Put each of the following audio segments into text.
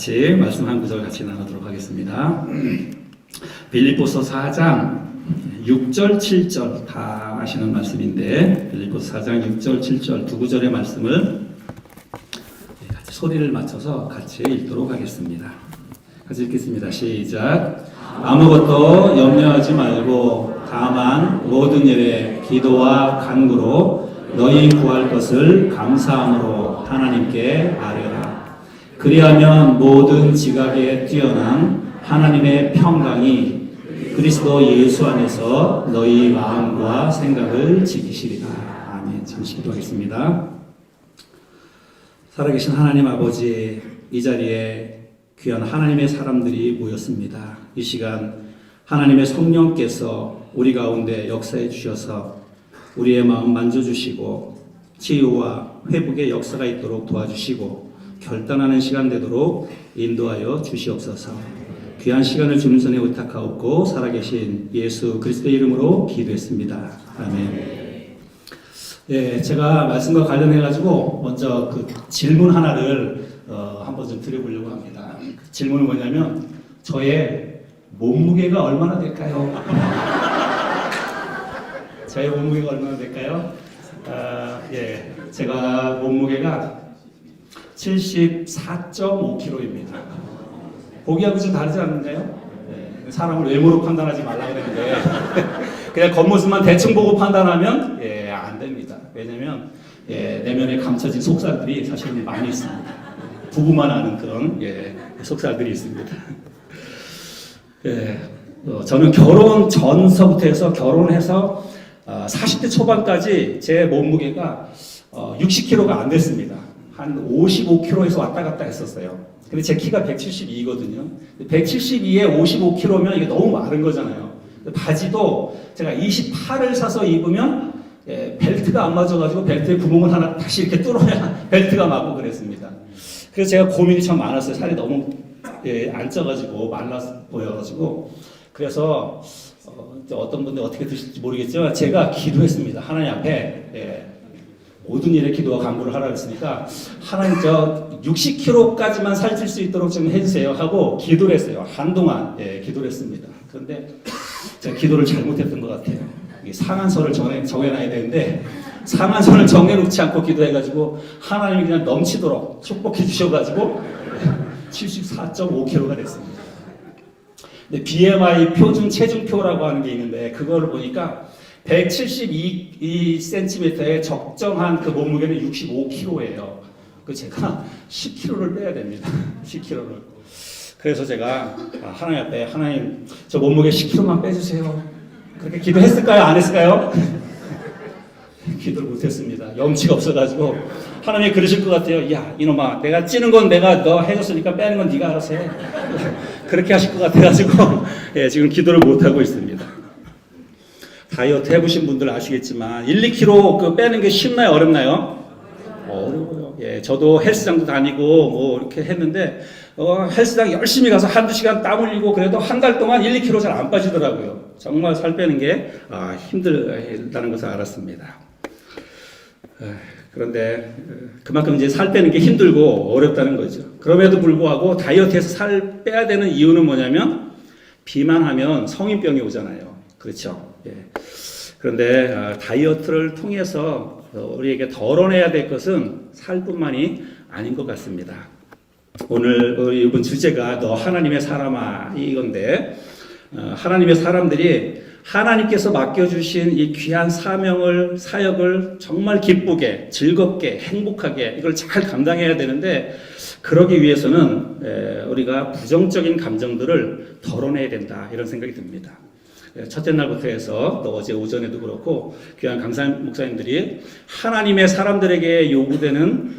같이 말씀 한 구절 같이 나누도록 하겠습니다. 빌립보서 4장 6절 7절 다 아시는 말씀인데 빌립보서 4장 6절 7절 두 구절의 말씀을 같이 소리를 맞춰서 같이 읽도록 하겠습니다. 같이 읽겠습니다. 시작. 아무것도 염려하지 말고 다만 모든 일에 기도와 간구로 너희 구할 것을 감사함으로 하나님께 아뢰라. 그리하면 모든 지각에 뛰어난 하나님의 평강이 그리스도 예수 안에서 너희 마음과 생각을 지키시리라. 아멘. 잠시 기도하겠습니다. 살아계신 하나님 아버지, 이 자리에 귀한 하나님의 사람들이 모였습니다. 이 시간 하나님의 성령께서 우리 가운데 역사해 주셔서 우리의 마음 만져주시고 치유와 회복의 역사가 있도록 도와주시고 결단하는 시간 되도록 인도하여 주시옵소서. 귀한 시간을 주는 전에 의탁하옵고 살아계신 예수 그리스도의 이름으로 기도했습니다. 아멘. 네, 제가 말씀과 관련해 가지고 먼저 그 질문 하나를 한번 좀 드려보려고 합니다. 질문은 뭐냐면 저의 몸무게가 얼마나 될까요? 저의 몸무게가 얼마나 될까요? 예, 제가 몸무게가 74.5kg입니다. 보기하고 좀 다르지 않는가요? 예, 사람을 외모로 판단하지 말라고 그랬는데 그냥 겉모습만 대충 보고 판단하면 예, 안 됩니다. 왜냐면 예, 내면에 감춰진 속살들이 사실 많이 있습니다. 부부만 아는 그런 예, 속살들이 있습니다. 예, 저는 결혼 전서부터 해서 결혼해서 40대 초반까지 제 몸무게가 60kg가 안 됐습니다. 한 55kg에서 왔다 갔다 했었어요. 근데 제 키가 172거든요. 172에 55kg면 이게 너무 마른 거잖아요. 바지도 제가 28을 사서 입으면 예, 벨트가 안 맞아가지고 벨트에 구멍을 하나 다시 이렇게 뚫어야 벨트가 맞고 그랬습니다. 그래서 제가 고민이 참 많았어요. 살이 너무 예, 안 쪄가지고 말라 보여가지고 그래서 어떤 분들 어떻게 드실지 모르겠지만 제가 기도했습니다. 하나님 앞에 예, 모든 일에 기도와 간구를 하라고 했으니까 하나님 저 60kg까지만 살찔 수 있도록 좀 해주세요 하고 기도를 했어요. 한동안 예, 기도를 했습니다. 그런데 제가 기도를 잘못했던 것 같아요. 상한선을 정해놔야 되는데 상한선을 정해놓지 않고 기도해가지고 하나님이 그냥 넘치도록 축복해 주셔가지고 74.5kg가 됐습니다. 근데 BMI 표준 체중표라고 하는 게 있는데 그거를 보니까 172cm의 적정한 그 몸무게는 65kg예요. 그 제가 10kg를 빼야 됩니다. 10kg를. 그래서 제가 하나님 앞에 하나님 저 몸무게 10kg만 빼주세요. 그렇게 기도했을까요? 안 했을까요? 기도를 못했습니다. 염치가 없어가지고 하나님이 그러실 것 같아요. 야 이놈아, 내가 찌는 건 내가 너 해줬으니까 빼는 건 네가 알아서 해. 그렇게 하실 것 같아가지고 예, 지금 기도를 못하고 있습니다. 다이어트 해보신 분들 아시겠지만 1, 2kg 그 빼는 게 쉽나요? 어렵나요? 어려워요. 예, 저도 헬스장도 다니고 뭐 이렇게 했는데 헬스장 열심히 가서 한두 시간 땀 흘리고 그래도 한 달 동안 1, 2kg 잘 안 빠지더라고요. 정말 살 빼는 게 힘들다는 것을 알았습니다. 그런데 그만큼 이제 살 빼는 게 힘들고 어렵다는 거죠. 그럼에도 불구하고 다이어트해서 살 빼야 되는 이유는 뭐냐면 비만하면 성인병이 오잖아요. 그렇죠? 예. 그런데 다이어트를 통해서 우리에게 덜어내야 될 것은 살뿐만이 아닌 것 같습니다. 오늘 이번 주제가 너 하나님의 사람아 이건데 하나님의 사람들이 하나님께서 맡겨주신 이 귀한 사역을 정말 기쁘게 즐겁게 행복하게 이걸 잘 감당해야 되는데 그러기 위해서는 우리가 부정적인 감정들을 덜어내야 된다 이런 생각이 듭니다. 첫째 날부터 해서 또 어제 오전에도 그렇고 귀한 강사 목사님들이 하나님의 사람들에게 요구되는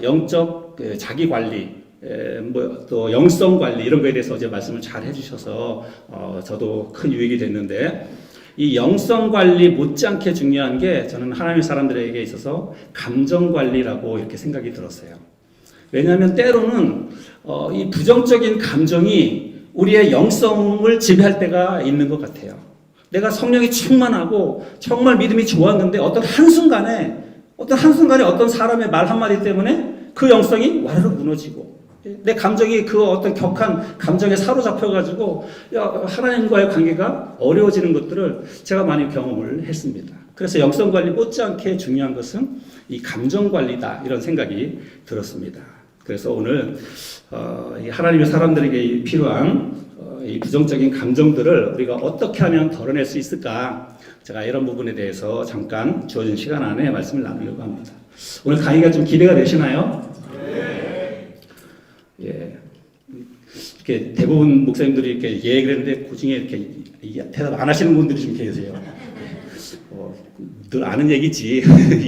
영적 자기 관리 또 영성 관리 이런 거에 대해서 어제 말씀을 잘 해주셔서 저도 큰 유익이 됐는데 이 영성 관리 못지않게 중요한 게 저는 하나님의 사람들에게 있어서 감정 관리라고 이렇게 생각이 들었어요. 왜냐하면 때로는 이 부정적인 감정이 우리의 영성을 지배할 때가 있는 것 같아요. 내가 성령이 충만하고 정말 믿음이 좋았는데 어떤 한순간에 어떤 사람의 말 한마디 때문에 그 영성이 와르르 무너지고 내 감정이 그 어떤 격한 감정에 사로잡혀가지고 하나님과의 관계가 어려워지는 것들을 제가 많이 경험을 했습니다. 그래서 영성 관리 못지않게 중요한 것은 이 감정 관리다 이런 생각이 들었습니다. 그래서 오늘 하나님의 사람들에게 필요한 이 부정적인 감정들을 우리가 어떻게 하면 덜어낼 수 있을까? 제가 이런 부분에 대해서 잠깐 주어진 시간 안에 말씀을 나누려고 합니다. 오늘 강의가 좀 기대가 되시나요? 예. 이렇게 대부분 목사님들이 이렇게 얘기를 했는데 그 중에 이렇게 대답 안 하시는 분들이 좀 계세요. 늘 아는 얘기지.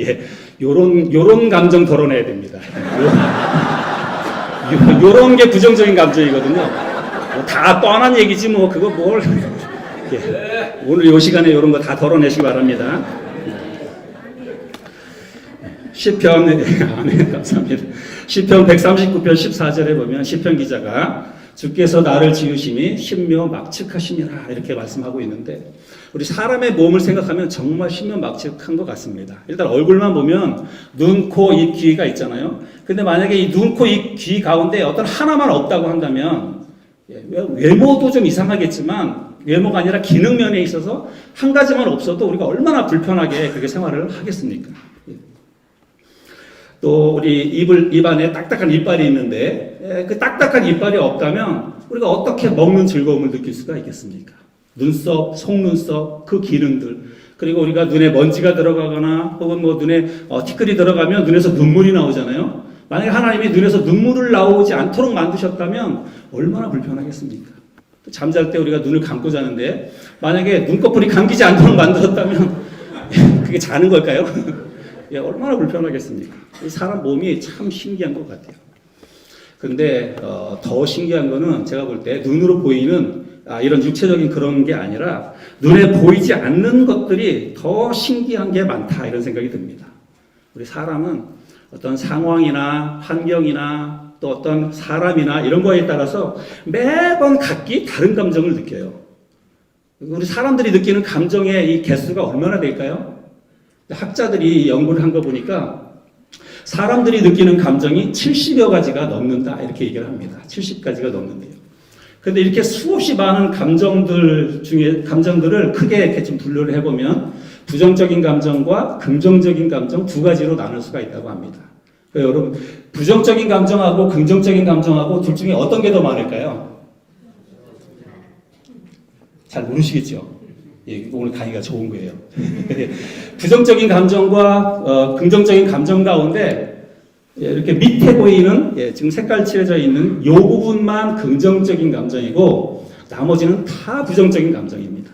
예. 요런 감정 덜어내야 됩니다. 요런 게 부정적인 감정이거든요. 다 뻔한 얘기지 뭐 그거 뭘. 예. 오늘 요 시간에 요런 거 다 덜어내시기 바랍니다. 시편, 아멘, 감사합니다. 시편 139편 14절에 보면 시편 기자가 주께서 나를 지으심이 신묘막측하심이라 이렇게 말씀하고 있는데 우리 사람의 몸을 생각하면 정말 신묘막측한 것 같습니다. 일단 얼굴만 보면 눈, 코, 입, 귀가 있잖아요. 근데 만약에 이 눈, 코, 입, 귀 가운데 어떤 하나만 없다고 한다면 외모도 좀 이상하겠지만 외모가 아니라 기능 면에 있어서 한 가지만 없어도 우리가 얼마나 불편하게 그렇게 생활을 하겠습니까? 또 우리 입 안에 딱딱한 이빨이 있는데 그 딱딱한 이빨이 없다면 우리가 어떻게 먹는 즐거움을 느낄 수가 있겠습니까? 눈썹, 속눈썹, 그 기능들 그리고 우리가 눈에 먼지가 들어가거나 혹은 뭐 눈에 티끌이 들어가면 눈에서 눈물이 나오잖아요. 만약에 하나님이 눈에서 눈물을 나오지 않도록 만드셨다면 얼마나 불편하겠습니까? 또 잠잘 때 우리가 눈을 감고 자는데 만약에 눈꺼풀이 감기지 않도록 만들었다면 그게 자는 걸까요? 예, 얼마나 불편하겠습니까? 이 사람 몸이 참 신기한 것 같아요. 근데 더 신기한 거는 제가 볼 때 눈으로 보이는 이런 육체적인 그런 게 아니라 눈에 보이지 않는 것들이 더 신기한 게 많다 이런 생각이 듭니다. 우리 사람은 어떤 상황이나 환경이나 또 어떤 사람이나 이런 거에 따라서 매번 각기 다른 감정을 느껴요. 우리 사람들이 느끼는 감정의 이 개수가 얼마나 될까요? 학자들이 연구를 한 거 보니까 사람들이 느끼는 감정이 70여 가지가 넘는다 이렇게 얘기를 합니다. 70가지가 넘는데요. 그런데 이렇게 수없이 많은 감정들을 크게 이렇게 좀 분류를 해보면 부정적인 감정과 긍정적인 감정 두 가지로 나눌 수가 있다고 합니다. 그러니까 여러분 부정적인 감정하고 긍정적인 감정하고 둘 중에 어떤 게 더 많을까요? 잘 모르시겠죠? 예, 오늘 강의가 좋은 거예요. 부정적인 감정과 긍정적인 감정 가운데 이렇게 밑에 보이는 지금 색깔 칠해져 있는 요 부분만 긍정적인 감정이고 나머지는 다 부정적인 감정입니다.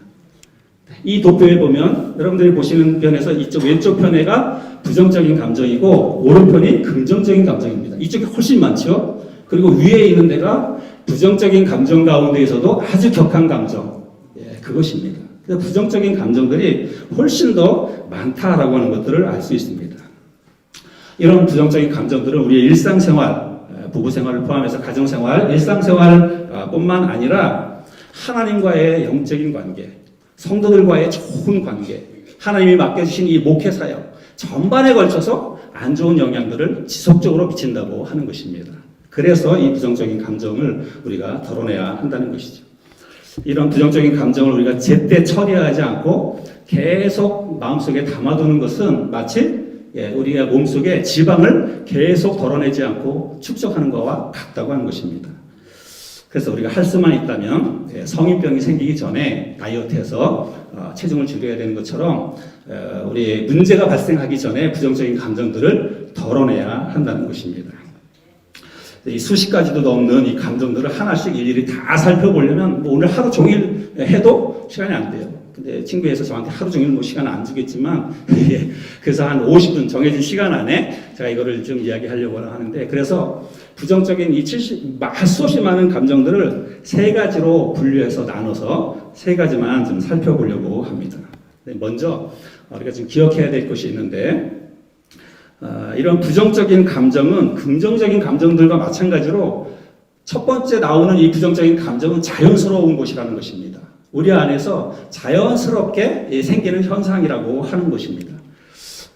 이 도표에 보면 여러분들이 보시는 편에서 이쪽 왼쪽 편에가 부정적인 감정이고 오른편이 긍정적인 감정입니다. 이쪽이 훨씬 많죠. 그리고 위에 있는 데가 부정적인 감정 가운데에서도 아주 격한 감정. 그것입니다. 부정적인 감정들이 훨씬 더 많다라고 하는 것들을 알 수 있습니다. 이런 부정적인 감정들은 우리의 일상생활, 부부생활을 포함해서 가정생활, 일상생활 뿐만 아니라 하나님과의 영적인 관계, 성도들과의 좋은 관계, 하나님이 맡겨주신 이 목회사역 전반에 걸쳐서 안 좋은 영향들을 지속적으로 미친다고 하는 것입니다. 그래서 이 부정적인 감정을 우리가 덜어내야 한다는 것이죠. 이런 부정적인 감정을 우리가 제때 처리하지 않고 계속 마음속에 담아두는 것은 마치 우리가 몸속에 지방을 계속 덜어내지 않고 축적하는 것과 같다고 하는 것입니다. 그래서 우리가 할 수만 있다면 성인병이 생기기 전에 다이어트해서 체중을 줄여야 되는 것처럼 우리 문제가 발생하기 전에 부정적인 감정들을 덜어내야 한다는 것입니다. 이 수십 가지도 넘는 이 감정들을 하나씩 일일이 다 살펴보려면 뭐 오늘 하루 종일 해도 시간이 안 돼요. 근데 친구에서 저한테 하루 종일 뭐 시간 안 주겠지만 그래서 한 50분 정해진 시간 안에 제가 이거를 좀 이야기하려고 하는데 그래서 부정적인 이 수없이 많은 감정들을 세 가지로 분류해서 나눠서 세 가지만 좀 살펴보려고 합니다. 먼저 우리가 지금 기억해야 될 것이 있는데 이런 부정적인 감정은 긍정적인 감정들과 마찬가지로 첫 번째 나오는 이 부정적인 감정은 자연스러운 것이라는 것입니다. 우리 안에서 자연스럽게 생기는 현상이라고 하는 것입니다.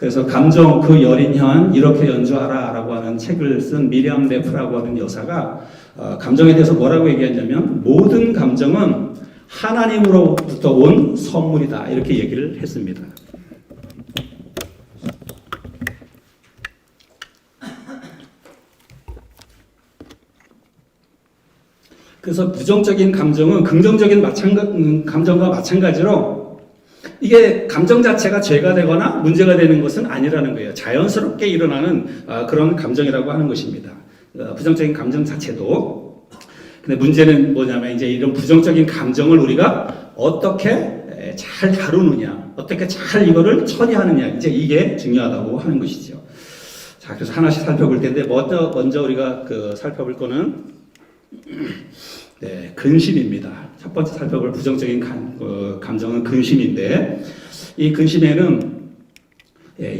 그래서 감정 그 여린 현 이렇게 연주하라라고 하는 책을 쓴 미리암 네프라고 하는 여사가 감정에 대해서 뭐라고 얘기했냐면 모든 감정은 하나님으로부터 온 선물이다 이렇게 얘기를 했습니다. 그래서 부정적인 감정은 긍정적인 감정과 마찬가지로 이게 감정 자체가 죄가 되거나 문제가 되는 것은 아니라는 거예요. 자연스럽게 일어나는 그런 감정이라고 하는 것입니다. 부정적인 감정 자체도. 근데 문제는 뭐냐면 이제 이런 부정적인 감정을 우리가 어떻게 잘 다루느냐, 어떻게 잘 이거를 처리하느냐, 이제 이게 중요하다고 하는 것이죠. 자, 그래서 하나씩 살펴볼 텐데 먼저 우리가 살펴볼 거는 네, 근심입니다. 첫 번째 살펴볼 부정적인 감정은 근심인데 이 근심에는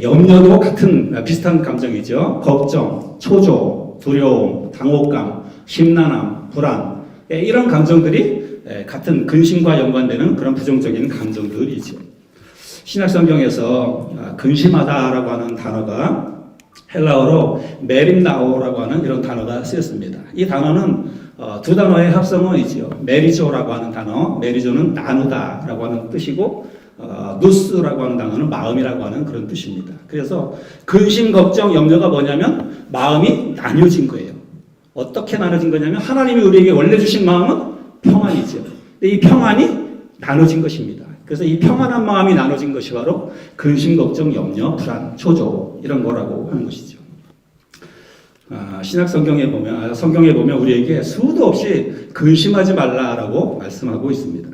염려도 같은 비슷한 감정이죠. 걱정, 초조, 두려움, 당혹감, 심란함, 불안 이런 감정들이 같은 근심과 연관되는 그런 부정적인 감정들이죠. 신약성경에서 근심하다라고 하는 단어가 헬라어로 메림나오라고 하는 이런 단어가 쓰였습니다. 이 단어는 두 단어의 합성어이지요. 메리조라고 하는 단어, 메리조는 나누다라고 하는 뜻이고 누스라고 하는 단어는 마음이라고 하는 그런 뜻입니다. 그래서 근심, 걱정, 염려가 뭐냐면 마음이 나뉘어진 거예요. 어떻게 나눠진 거냐면 하나님이 우리에게 원래 주신 마음은 평안이죠. 근데 이 평안이 나눠진 것입니다. 그래서 이 평안한 마음이 나눠진 것이 바로 근심, 걱정, 염려, 불안, 초조 이런 거라고 하는 것이죠. 신약 성경에 보면 우리에게 수도 없이 근심하지 말라라고 말씀하고 있습니다.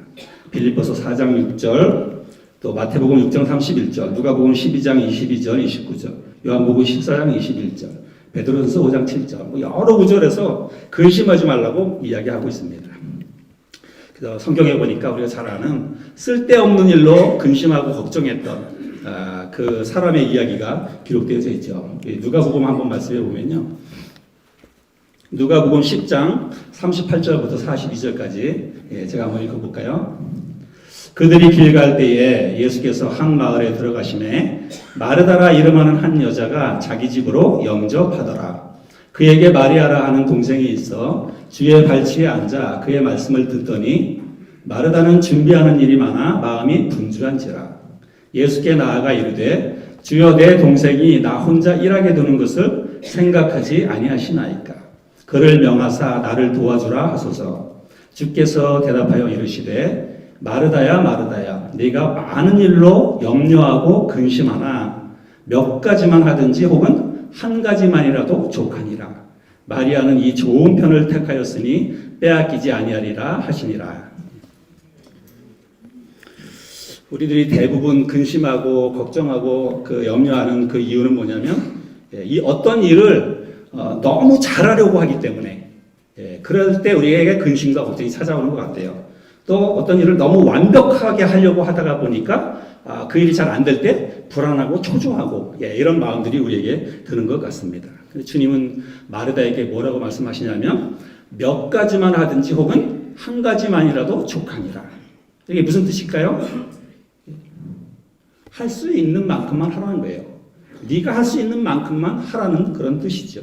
빌립보서 4장 6절, 또 마태복음 6장 31절, 누가복음 12장 22절, 29절, 요한복음 14장 21절, 베드로전서 5장 7절, 여러 구절에서 근심하지 말라고 이야기하고 있습니다. 그래서 성경에 보니까 우리가 잘 아는 쓸데없는 일로 근심하고 걱정했던 그 사람의 이야기가 기록되어져 있죠. 누가복음 한번 말씀해 보면요. 누가복음 10장 38절부터 42절까지 제가 한번 읽어볼까요? 그들이 길 갈 때에 예수께서 한 마을에 들어가시매 마르다라 이름하는 한 여자가 자기 집으로 영접하더라. 그에게 마리아라 하는 동생이 있어 주의 발치에 앉아 그의 말씀을 듣더니 마르다는 준비하는 일이 많아 마음이 분주한지라. 예수께 나아가 이르되 주여 내 동생이 나 혼자 일하게 두는 것을 생각하지 아니하시나이까. 그를 명하사 나를 도와주라 하소서. 주께서 대답하여 이르시되 마르다야 마르다야 네가 많은 일로 염려하고 근심하나 몇 가지만 하든지 혹은 한 가지만이라도 족하니라. 마리아는 이 좋은 편을 택하였으니 빼앗기지 아니하리라 하시니라. 우리들이 대부분 근심하고 걱정하고 염려하는 그 이유는 뭐냐면 이 어떤 일을 너무 잘하려고 하기 때문에 그럴 때 우리에게 근심과 걱정이 찾아오는 것 같아요. 또 어떤 일을 너무 완벽하게 하려고 하다가 보니까 그 일이 잘 안 될 때 불안하고 초조하고 이런 마음들이 우리에게 드는 것 같습니다. 주님은 마르다에게 뭐라고 말씀하시냐면 몇 가지만 하든지 혹은 한 가지만이라도 족하니라. 이게 무슨 뜻일까요? 할 수 있는 만큼만 하라는 거예요. 네가 할 수 있는 만큼만 하라는 그런 뜻이죠.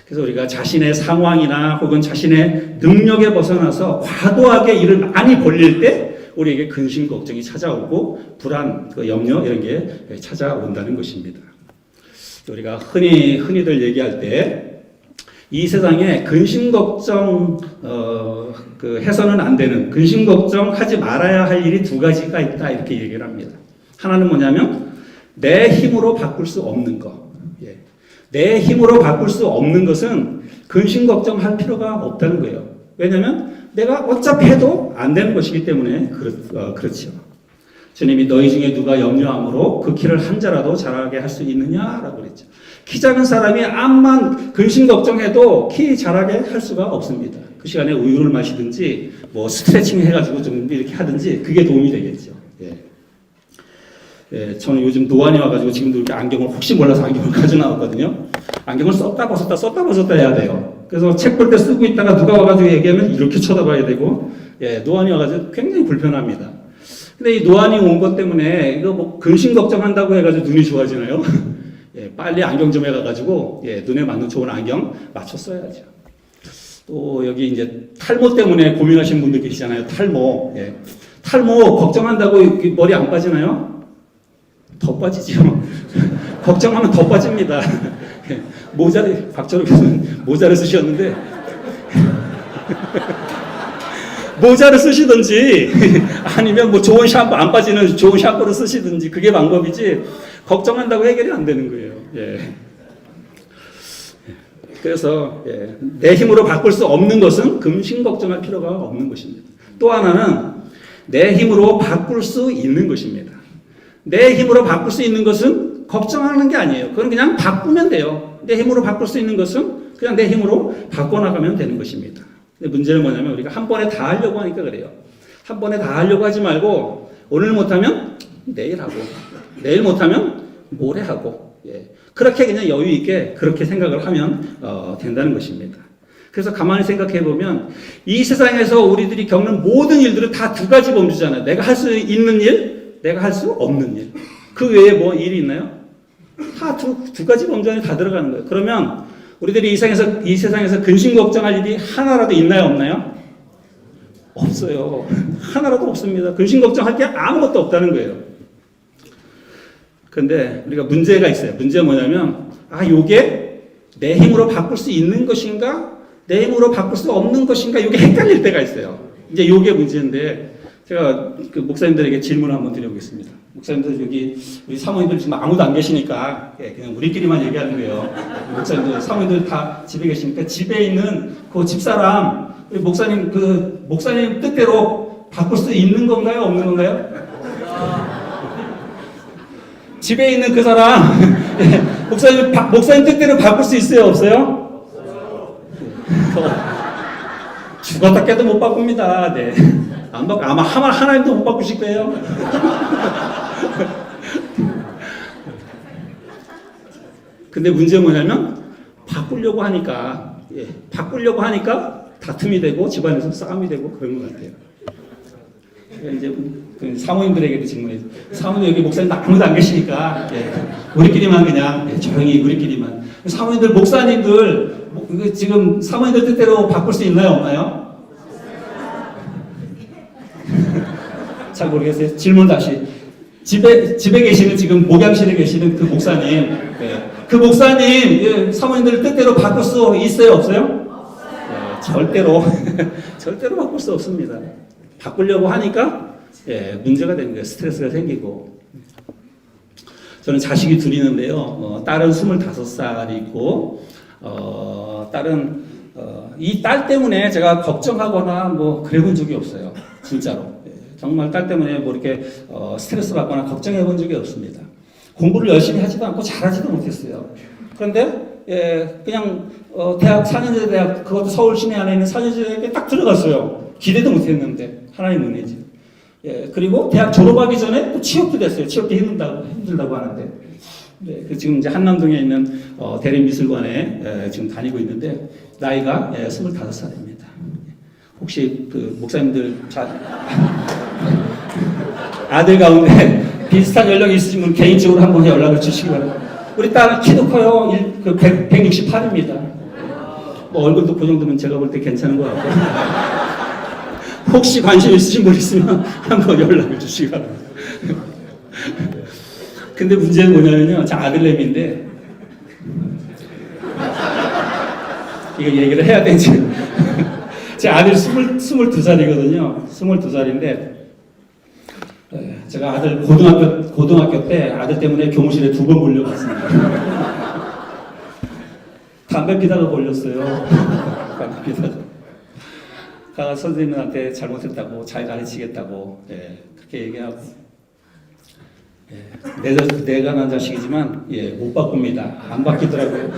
그래서 우리가 자신의 상황이나 혹은 자신의 능력에 벗어나서 과도하게 일을 많이 벌릴 때 우리에게 근심, 걱정이 찾아오고 불안, 염려 이런 게 찾아온다는 것입니다. 우리가 흔히들 얘기할 때 이 세상에 근심, 걱정 해서는 안 되는 근심, 걱정하지 말아야 할 일이 두 가지가 있다 이렇게 얘기를 합니다. 하나는 뭐냐면 내 힘으로 바꿀 수 없는 것. 내 힘으로 바꿀 수 없는 것은 근심 걱정할 필요가 없다는 거예요. 왜냐하면 내가 어차피 해도 안 되는 것이기 때문에 그렇죠. 주님이 너희 중에 누가 염려함으로 그 키를 한 자라도 자라게 할 수 있느냐라고 그랬죠. 키 작은 사람이 암만 근심 걱정해도 키 자라게 할 수가 없습니다. 그 시간에 우유를 마시든지 뭐 스트레칭 해가지고 좀 이렇게 하든지 그게 도움이 되겠죠. 저는 요즘 노안이 와가지고 지금도 이렇게 안경을 혹시 몰라서 안경을 가져 나왔거든요. 안경을 썼다 벗었다 해야 돼요. 그래서 책 볼 때 쓰고 있다가 누가 와가지고 얘기하면 이렇게 쳐다봐야 되고, 노안이 와가지고 굉장히 불편합니다. 근데 이 노안이 온 것 때문에 이거 뭐 근심 걱정한다고 해가지고 눈이 좋아지나요? 예, 빨리 안경점에 가가지고 예, 눈에 맞는 좋은 안경 맞춰 써야죠. 또 여기 이제 탈모 때문에 고민하시는 분들 계시잖아요. 탈모. 예. 탈모 걱정한다고 머리 안 빠지나요? 더 빠지죠. 걱정하면 더 빠집니다. 예. 모자를 박철호 교수는 모자를 쓰셨는데 모자를 쓰시든지 아니면 뭐 좋은 샴푸 안 빠지는 좋은 샴푸를 쓰시든지 그게 방법이지 걱정한다고 해결이 안 되는 거예요. 예. 그래서 예. 내 힘으로 바꿀 수 없는 것은 근심 걱정할 필요가 없는 것입니다. 또 하나는 내 힘으로 바꿀 수 있는 것입니다. 내 힘으로 바꿀 수 있는 것은 걱정하는 게 아니에요. 그건 그냥 바꾸면 돼요. 내 힘으로 바꿀 수 있는 것은 그냥 내 힘으로 바꿔나가면 되는 것입니다. 근데 문제는 뭐냐면 우리가 한 번에 다 하려고 하니까 그래요. 한 번에 다 하려고 하지 말고 오늘 못하면 내일 하고 내일 못하면 모레 하고 예. 그렇게 그냥 여유 있게 그렇게 생각을 하면 된다는 것입니다. 그래서 가만히 생각해 보면 이 세상에서 우리들이 겪는 모든 일들은 다 두 가지 범주잖아요. 내가 할 수 있는 일, 내가 할 수 없는 일. 그 외에 뭐 일이 있나요? 다 두 가지 범주 안에 다 들어가는 거예요. 그러면 우리들이 이 세상에서 근심 걱정할 일이 하나라도 있나요, 없나요? 없어요. 하나라도 없습니다. 근심 걱정할 게 아무것도 없다는 거예요. 그런데 우리가 문제가 있어요. 문제가 뭐냐면 요게 내 힘으로 바꿀 수 있는 것인가? 내 힘으로 바꿀 수 없는 것인가? 이게 헷갈릴 때가 있어요. 이제 이게 문제인데 제가 그 목사님들에게 질문을 한번 드려보겠습니다. 목사님들 여기 우리 사모님들 지금 아무도 안 계시니까 그냥 우리끼리만 얘기하는 거예요. 목사님들 사모님들 다 집에 계시니까 집에 있는 그 집사람 우리 목사님 그 목사님 뜻대로 바꿀 수 있는 건가요? 없는 건가요? 집에 있는 그 사람 목사님 뜻대로 바꿀 수 있어요? 없어요? 죽었다 깨도 못 바꿉니다. 네. 아마 하나님도 못 바꾸실 거예요. 근데 문제는 뭐냐면 바꾸려고 하니까 다툼이 되고 집안에서 싸움이 되고 그런 것 같아요. 이제 그 사모님들에게도 질문해요. 사모님 여기 목사님 아무도 안 계시니까 우리끼리만 그냥 조용히 우리끼리만. 사모님들 목사님들 지금 사모님들 뜻대로 바꿀 수 있나요 없나요? 잘 모르겠어요. 질문 다시. 집에 계시는 지금 목양실에 계시는 그 목사님, 그 목사님 사모님들 뜻대로 바꿀 수 있어요 없어요? 절대로 절대로 바꿀 수 없습니다. 바꾸려고 하니까 문제가 되는 거예요. 스트레스가 생기고. 저는 자식이 둘이 있는데요. 딸은 25살이고 딸은 이 딸 때문에 제가 걱정하거나 뭐 그래본 적이 없어요. 진짜로. 정말 딸 때문에 뭐 이렇게 스트레스 받거나 걱정해 본 적이 없습니다. 공부를 열심히 하지도 않고 잘하지도 못했어요. 그런데 그냥 대학 4년제 대학 그것도 서울 시내 안에 있는 4년제 대학에 딱 들어갔어요. 기대도 못했는데 하나님 은혜지. 그리고 대학 졸업하기 전에 또 취업도 됐어요. 취업도 힘들다고 하는데. 네, 지금 이제 한남동에 있는 대림미술관에 지금 다니고 있는데 나이가 25살입니다. 혹시 그 목사님들 아들 가운데 비슷한 연령이 있으신 분 개인적으로 한번 연락을 주시기 바랍니다. 우리 딸 키도 커요. 168입니다. 뭐 얼굴도 그 정도면 제가 볼 때 괜찮은 것 같고. 혹시 관심 있으신 분 있으면 한번 연락을 주시기 바랍니다. 근데 문제는 뭐냐면요. 제 아들내미인데 이거 얘기를 해야 되지. 제 아들 22살이거든요. 22살인데 제가 아들 고등학교 때 아들 때문에 교무실에 2번 몰려갔습니다. 담배 피다가 걸렸어요. 담배 피다가. 가 선생님한테 잘못했다고 잘 가르치겠다고 그렇게 얘기하고 내가 난 자식이지만 못 바꿉니다. 안 바뀌더라고요.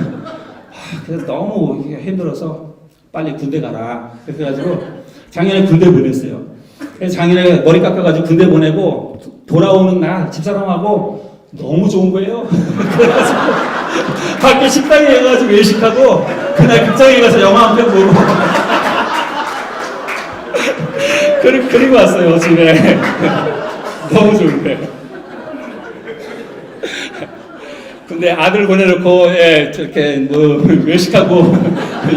그래서 너무 힘들어서 빨리 군대 가라. 그래가지고 작년에 군대 보냈어요. 그래서 작년에 머리 깎아가지고 군대 보내고 돌아오는 날 집사람하고 너무 좋은 거예요. 그래가지고 밖에 식당에 가가지고 외식하고 그날 극장에 가서 영화 한 편 보고 그리고 왔어요 집에. 너무 좋은 거예요. 근데 아들 보내놓고 예, 저렇게 뭐 외식하고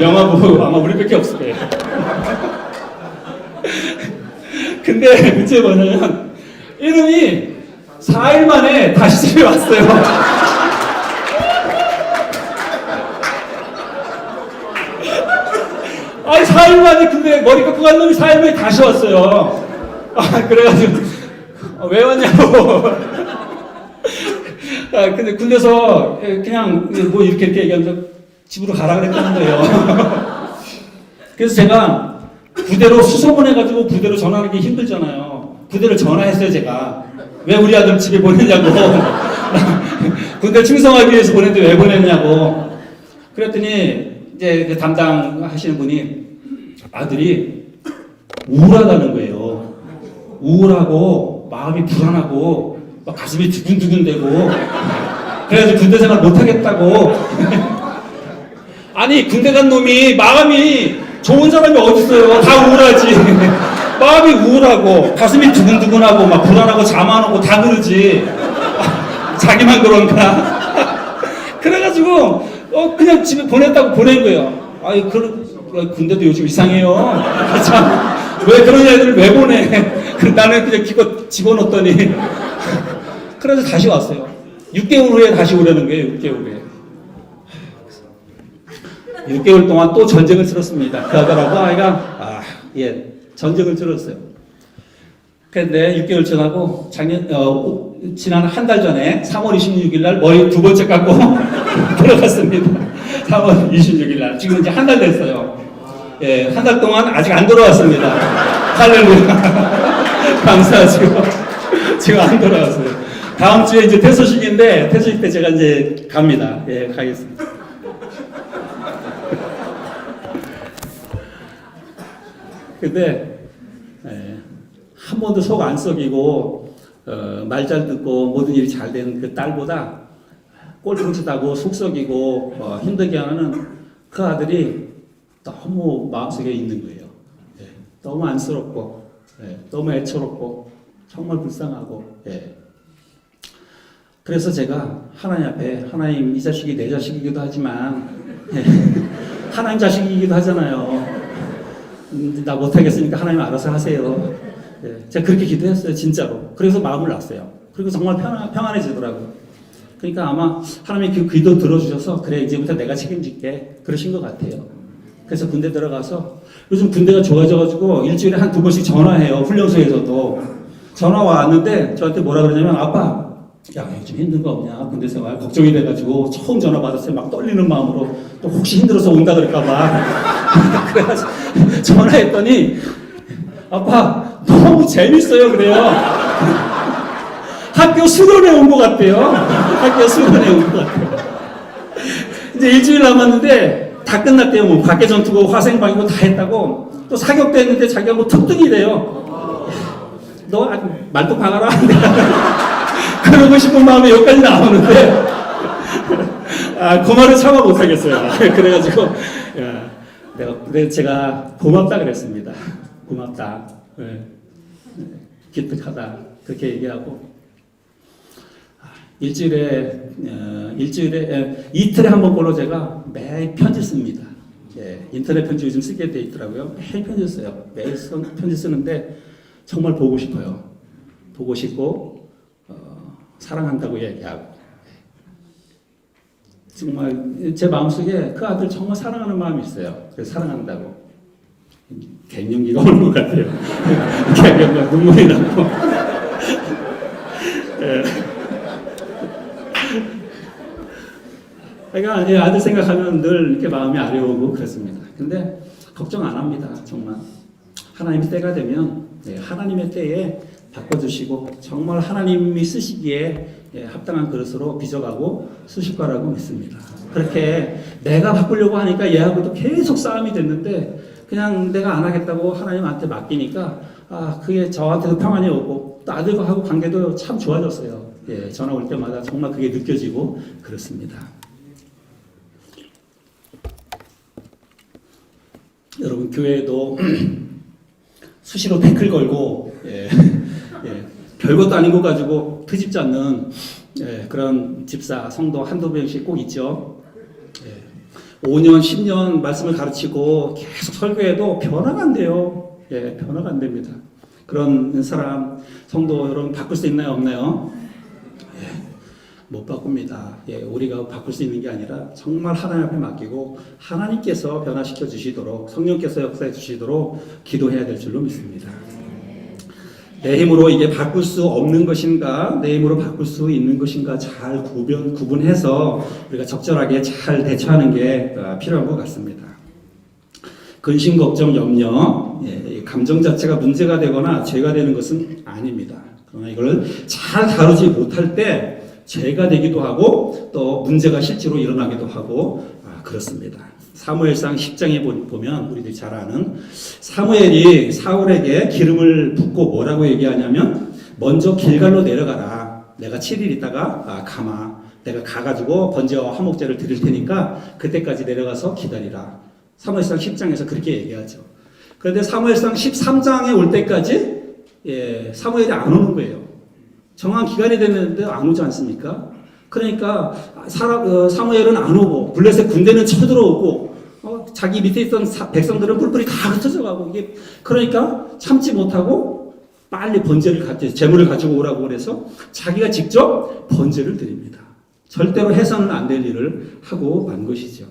영화 보고 아마 우리밖에 없을 거예요. 근데 문제 뭐냐면 이놈이 4일 만에 다시 집에 왔어요. 아니 4일 만에 근데 머리 깎고 간 놈이 4일 만에 다시 왔어요. 아 그래가지고 왜 왔냐고. 아 근데 군대서 그냥 뭐 이렇게 얘기하면서 집으로 가라 그랬다는 거예요. 그래서 제가 부대로 수소 보내가지고 부대로 전화하기 힘들잖아요. 부대를 전화했어요 제가. 왜 우리 아들 집에 보냈냐고. 군대 충성하기 위해서 보냈는데 왜 보냈냐고. 그랬더니 이제 그 담당하시는 분이 아들이 우울하다는 거예요. 우울하고 마음이 불안하고 막 가슴이 두근두근대고 그래서 군대 생활 못하겠다고. 아니 군대 간 놈이 마음이 좋은 사람이 어딨어요. 다 우울하지. 마음이 우울하고 가슴이 두근두근하고 막 불안하고 잠 안 오고 다 그러지. 자기만 그런가? 그래가지고 그냥 집에 보냈다고 보낸 거예요. 아이 군대도 요즘 이상해요. 참 왜 그런 애들을 왜 보내? 나는 그냥 기껏 집어넣었더니 그래서 다시 왔어요. 6개월 후에 다시 오려는 거예요. 6개월 후에. 6개월 동안 또 전쟁을 치렀습니다. 그 아들하고 아이가 전쟁을 치렀어요. 그런데 6개월 지나고 지난 한 달 전에 3월 26일 날 머리 두 번째 깎고 들어갔습니다. 3월 26일 날. 지금 이제 한 달 됐어요. 예, 한 달 동안 아직 안 돌아왔습니다. 할렐루야. 감사하시고. 지금 안 돌아왔어요. 다음 주에 이제 퇴소식인데, 퇴소식 때 제가 이제 갑니다. 예, 가겠습니다. 근데, 한 번도 속 안 썩이고, 말 잘 듣고 모든 일이 잘 되는 그 딸보다 꼴통짓하고 속 썩이고 힘들게 하는 그 아들이 너무 마음속에 있는 거예요. 예, 너무 안쓰럽고, 너무 애처롭고, 정말 불쌍하고. 예. 그래서 제가 하나님 앞에 하나님 이 자식이 내 자식이기도 하지만 하나님 자식이기도 하잖아요. 나 못하겠으니까 하나님 알아서 하세요. 예, 제가 그렇게 기도했어요, 진짜로. 그래서 마음을 놨어요. 그리고 정말 평안해지더라고요. 그러니까 아마 하나님이 그 기도 들어주셔서 그래 이제부터 내가 책임질게 그러신 것 같아요. 그래서 군대 들어가서 요즘 군대가 좋아져가지고 일주일에 한 2번씩 전화해요. 훈련소에서도 전화 왔는데 저한테 뭐라 그러냐면 아빠 야 요즘 힘든 거 없냐 군대 생활 걱정이 돼가지고 처음 전화 받았어요. 막 떨리는 마음으로 또 혹시 힘들어서 온다 그럴까봐 그래가지고 전화했더니 아빠 너무 재밌어요 그래요. 학교 수련회 온 것 같아요. 학교 수련회 온 것 같아요. 이제 일주일 남았는데 다 끝났대요. 뭐 밖에 전투고 화생방이고 다 했다고. 또 사격도 했는데 자기가 뭐 특등이래요. 너 말도 박아라. 그러고 싶은 마음이 여기까지 나오는데 그 말을 참아 못하겠어요. 그래가지고 제가 고맙다 그랬습니다. 고맙다. 기특하다. 그렇게 얘기하고 이틀에 한 번꼴로 제가 매일 편지 씁니다. 예, 인터넷 편지 요즘 쓰게 돼 있더라고요. 매일 편지 써요. 매일 편지 쓰는데 정말 보고 싶어요. 보고 싶고 사랑한다고 얘기하고 정말 제 마음속에 그 아들 정말 사랑하는 마음이 있어요. 그래서 사랑한다고 갱년기가 오는 것 같아요. 갱년기가 눈물이 나고 그러니까 아들 생각하면 늘 이렇게 마음이 아려오고 그렇습니다. 근데 걱정 안 합니다. 정말 하나님의 때가 되면 하나님의 때에 바꿔주시고 정말 하나님이 쓰시기에 합당한 그릇으로 빚어가고 쓰실 거라고 믿습니다. 그렇게 내가 바꾸려고 하니까 얘하고도 계속 싸움이 됐는데 그냥 내가 안 하겠다고 하나님한테 맡기니까 그게 저한테도 평안이 오고 또 아들하고 관계도 참 좋아졌어요. 예, 전화 올 때마다 정말 그게 느껴지고 그렇습니다. 여러분 교회에도 수시로 태클 걸고 별것도 아닌 거 가지고 트집지 않는 그런 집사, 성도 한두 명씩 꼭 있죠. 5년, 10년 말씀을 가르치고 계속 설교해도 변화가 안 돼요. 변화가 안 됩니다. 그런 사람, 성도 여러분 바꿀 수 있나요? 없나요? 못 바꿉니다. 우리가 바꿀 수 있는 게 아니라 정말 하나님 앞에 맡기고 하나님께서 변화시켜 주시도록, 성령께서 역사해 주시도록 기도해야 될 줄로 믿습니다. 내 힘으로 이게 바꿀 수 없는 것인가, 내 힘으로 바꿀 수 있는 것인가 잘 구분해서 우리가 적절하게 잘 대처하는 게 필요한 것 같습니다. 근심, 걱정, 염려, 감정 자체가 문제가 되거나 죄가 되는 것은 아닙니다. 그러나 이걸 잘 다루지 못할 때 죄가 되기도 하고 또 문제가 실제로 일어나기도 하고 그렇습니다. 사무엘상 10장에 보면 우리들이 잘 아는 사무엘이 사울에게 기름을 붓고 뭐라고 얘기하냐면 먼저 길갈로 내려가라. 내가 7일 있다가 가마. 내가 가가지고 번제와 화목제를 드릴 테니까 그때까지 내려가서 기다리라. 사무엘상 10장에서 그렇게 얘기하죠. 그런데 사무엘상 13장에 올 때까지 사무엘이 안 오는 거예요. 정한 기간이 됐는데 안 오지 않습니까? 그러니까 사무엘은 안 오고 블레셋 군대는 쳐들어오고 자기 밑에 있던 백성들은 뿔뿔이 다 흩어져 가고 이게 그러니까 참지 못하고 빨리 재물을 가지고 오라고 그래서 자기가 직접 번제를 드립니다. 절대로 해서는 안 될 일을 하고 만 것이죠.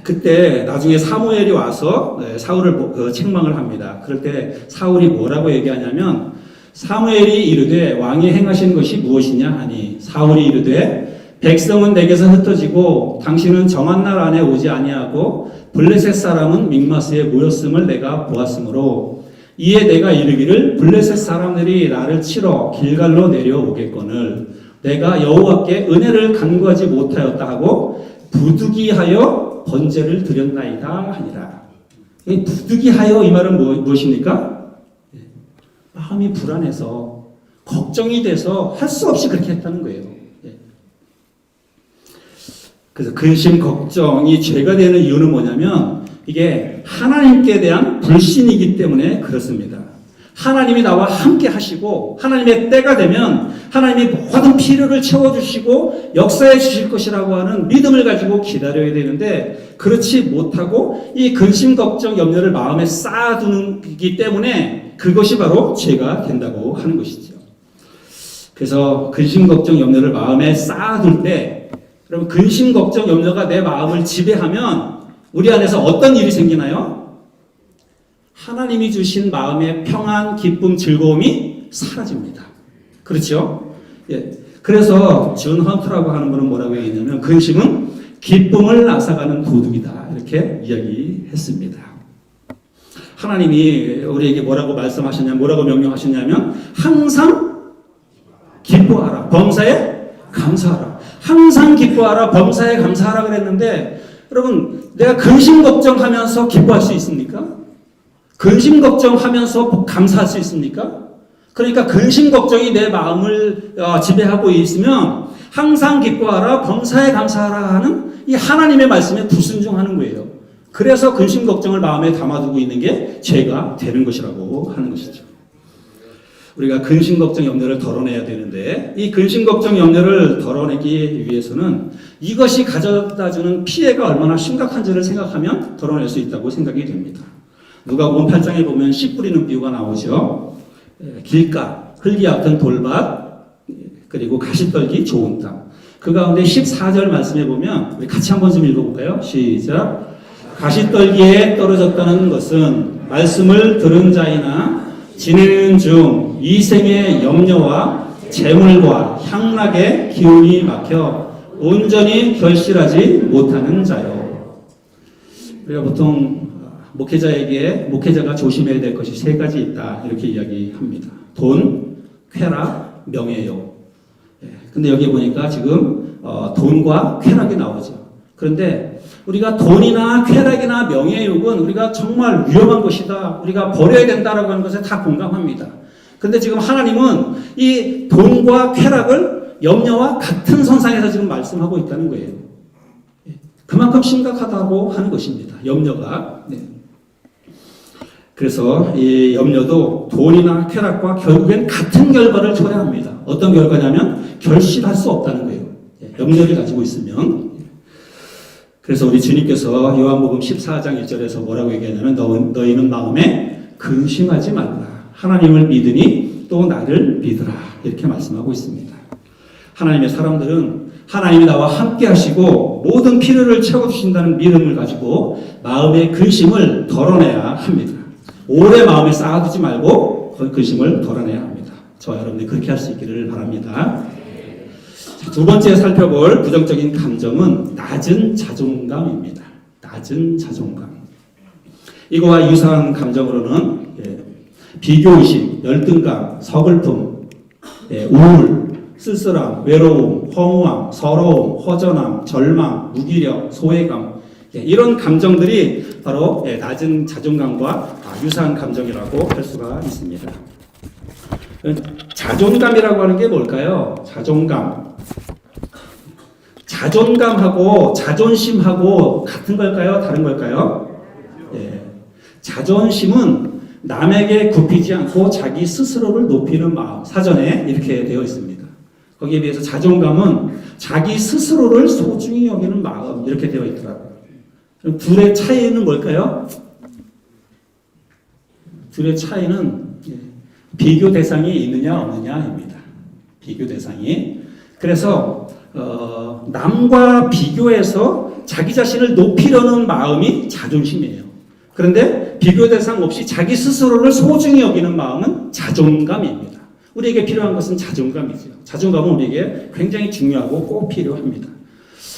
그때 나중에 사무엘이 와서 사울을 책망을 합니다. 그럴 때 사울이 뭐라고 얘기하냐면 사무엘이 이르되 왕이 행하신 것이 무엇이냐 하니 사울이 이르되 백성은 내게서 흩어지고 당신은 정한 날 안에 오지 아니하고 블레셋 사람은 믹마스에 모였음을 내가 보았으므로 이에 내가 이르기를 블레셋 사람들이 나를 치러 길갈로 내려오겠거늘 내가 여호와께 은혜를 간구하지 못하였다 하고 부득이하여 번제를 드렸나이다 하니라. 이 부득이하여 이 말은 무엇입니까? 마음이 불안해서 걱정이 돼서 할 수 없이 그렇게 했다는 거예요. 그래서 근심 걱정이 죄가 되는 이유는 뭐냐면 이게 하나님께 대한 불신이기 때문에 그렇습니다. 하나님이 나와 함께 하시고 하나님의 때가 되면 하나님이 모든 필요를 채워주시고 역사해 주실 것이라고 하는 믿음을 가지고 기다려야 되는데 그렇지 못하고 이 근심 걱정 염려를 마음에 쌓아두기 때문에 그것이 바로 죄가 된다고 하는 것이죠. 그래서 근심 걱정 염려를 마음에 쌓아둘 때 그럼 근심 걱정 염려가 내 마음을 지배하면 우리 안에서 어떤 일이 생기나요? 하나님이 주신 마음의 평안, 기쁨, 즐거움이 사라집니다. 그렇죠? 그래서 존 헌트라고 하는 분은 뭐라고 얘기했냐면 근심은 기쁨을 앗아가는 도둑이다. 이렇게 이야기했습니다. 하나님이 우리에게 뭐라고 말씀하셨냐면 뭐라고 명령하셨냐면 항상 기뻐하라. 범사에 감사하라. 항상 기뻐하라. 범사에 감사하라 그랬는데 여러분 내가 근심 걱정하면서 기뻐할 수 있습니까? 근심 걱정하면서 감사할 수 있습니까? 그러니까 근심 걱정이 내 마음을 지배하고 있으면 항상 기뻐하라, 범사에 감사하라 하는 이 하나님의 말씀에 불순종하는 거예요. 그래서 근심 걱정을 마음에 담아두고 있는 게 죄가 되는 것이라고 하는 것이죠. 우리가 근심 걱정 염려를 덜어내야 되는데 이 근심 걱정 염려를 덜어내기 위해서는 이것이 가져다주는 피해가 얼마나 심각한지를 생각하면 덜어낼 수 있다고 생각이 됩니다. 누가복음 8장에 보면 씨 뿌리는 비유가 나오죠. 길가, 흙이 얕은 돌밭, 그리고 가시떨기 좋은 땅. 그 가운데 14절 말씀에 보면 우리 같이 한번 좀 읽어볼까요? 시작. 가시떨기에 떨어졌다는 것은 말씀을 들은 자이나 지내는 중 이생의 염려와 재물과 향락의 기운이 막혀 온전히 결실하지 못하는 자요. 우리가 보통 목회자가 조심해야 될 것이 세 가지 있다. 이렇게 이야기합니다. 돈, 쾌락, 명예욕. 근데 여기 보니까 지금 돈과 쾌락이 나오죠. 그런데 우리가 돈이나 쾌락이나 명예욕은 우리가 정말 위험한 것이다. 우리가 버려야 된다라고 하는 것에 다 공감합니다. 그런데 지금 하나님은 이 돈과 쾌락을 염려와 같은 선상에서 지금 말씀하고 있다는 거예요. 그만큼 심각하다고 하는 것입니다. 염려가. 그래서 이 염려도 돈이나 쾌락과 결국엔 같은 결과를 초래합니다. 어떤 결과냐면 결실할 수 없다는 거예요. 염려를 가지고 있으면. 그래서 우리 주님께서 요한복음 14장 1절에서 뭐라고 얘기하냐면 너희는 마음에 근심하지 말라. 하나님을 믿으니 또 나를 믿으라. 이렇게 말씀하고 있습니다. 하나님의 사람들은 하나님이 나와 함께 하시고 모든 필요를 채워주신다는 믿음을 가지고 마음의 근심을 덜어내야 합니다. 오래 마음에 쌓아두지 말고 그 근심을 덜어내야 합니다. 저와 여러분들이 그렇게 할 수 있기를 바랍니다. 두 번째 살펴볼 부정적인 감정은 낮은 자존감입니다. 낮은 자존감. 이거와 유사한 감정으로는 비교의식, 열등감, 서글픔, 우울, 쓸쓸함, 외로움, 허무함, 서러움, 허전함, 절망, 무기력, 소외감, 이런 감정들이 바로 낮은 자존감과 유사한 감정이라고 할 수가 있습니다. 자존감이라고 하는 게 뭘까요? 자존감하고 자존심하고 같은 걸까요? 다른 걸까요? 자존심은 남에게 굽히지 않고 자기 스스로를 높이는 마음. 사전에 이렇게 되어 있습니다. 거기에 비해서 자존감은 자기 스스로를 소중히 여기는 마음. 이렇게 되어 있더라고요. 그럼 둘의 차이는 뭘까요? 둘의 차이는 비교 대상이 있느냐 없느냐입니다. 비교 대상이. 그래서 남과 비교해서 자기 자신을 높이려는 마음이 자존심이에요. 그런데 비교 대상 없이 자기 스스로를 소중히 여기는 마음은 자존감입니다. 우리에게 필요한 것은 자존감이죠. 자존감은 우리에게 굉장히 중요하고 꼭 필요합니다.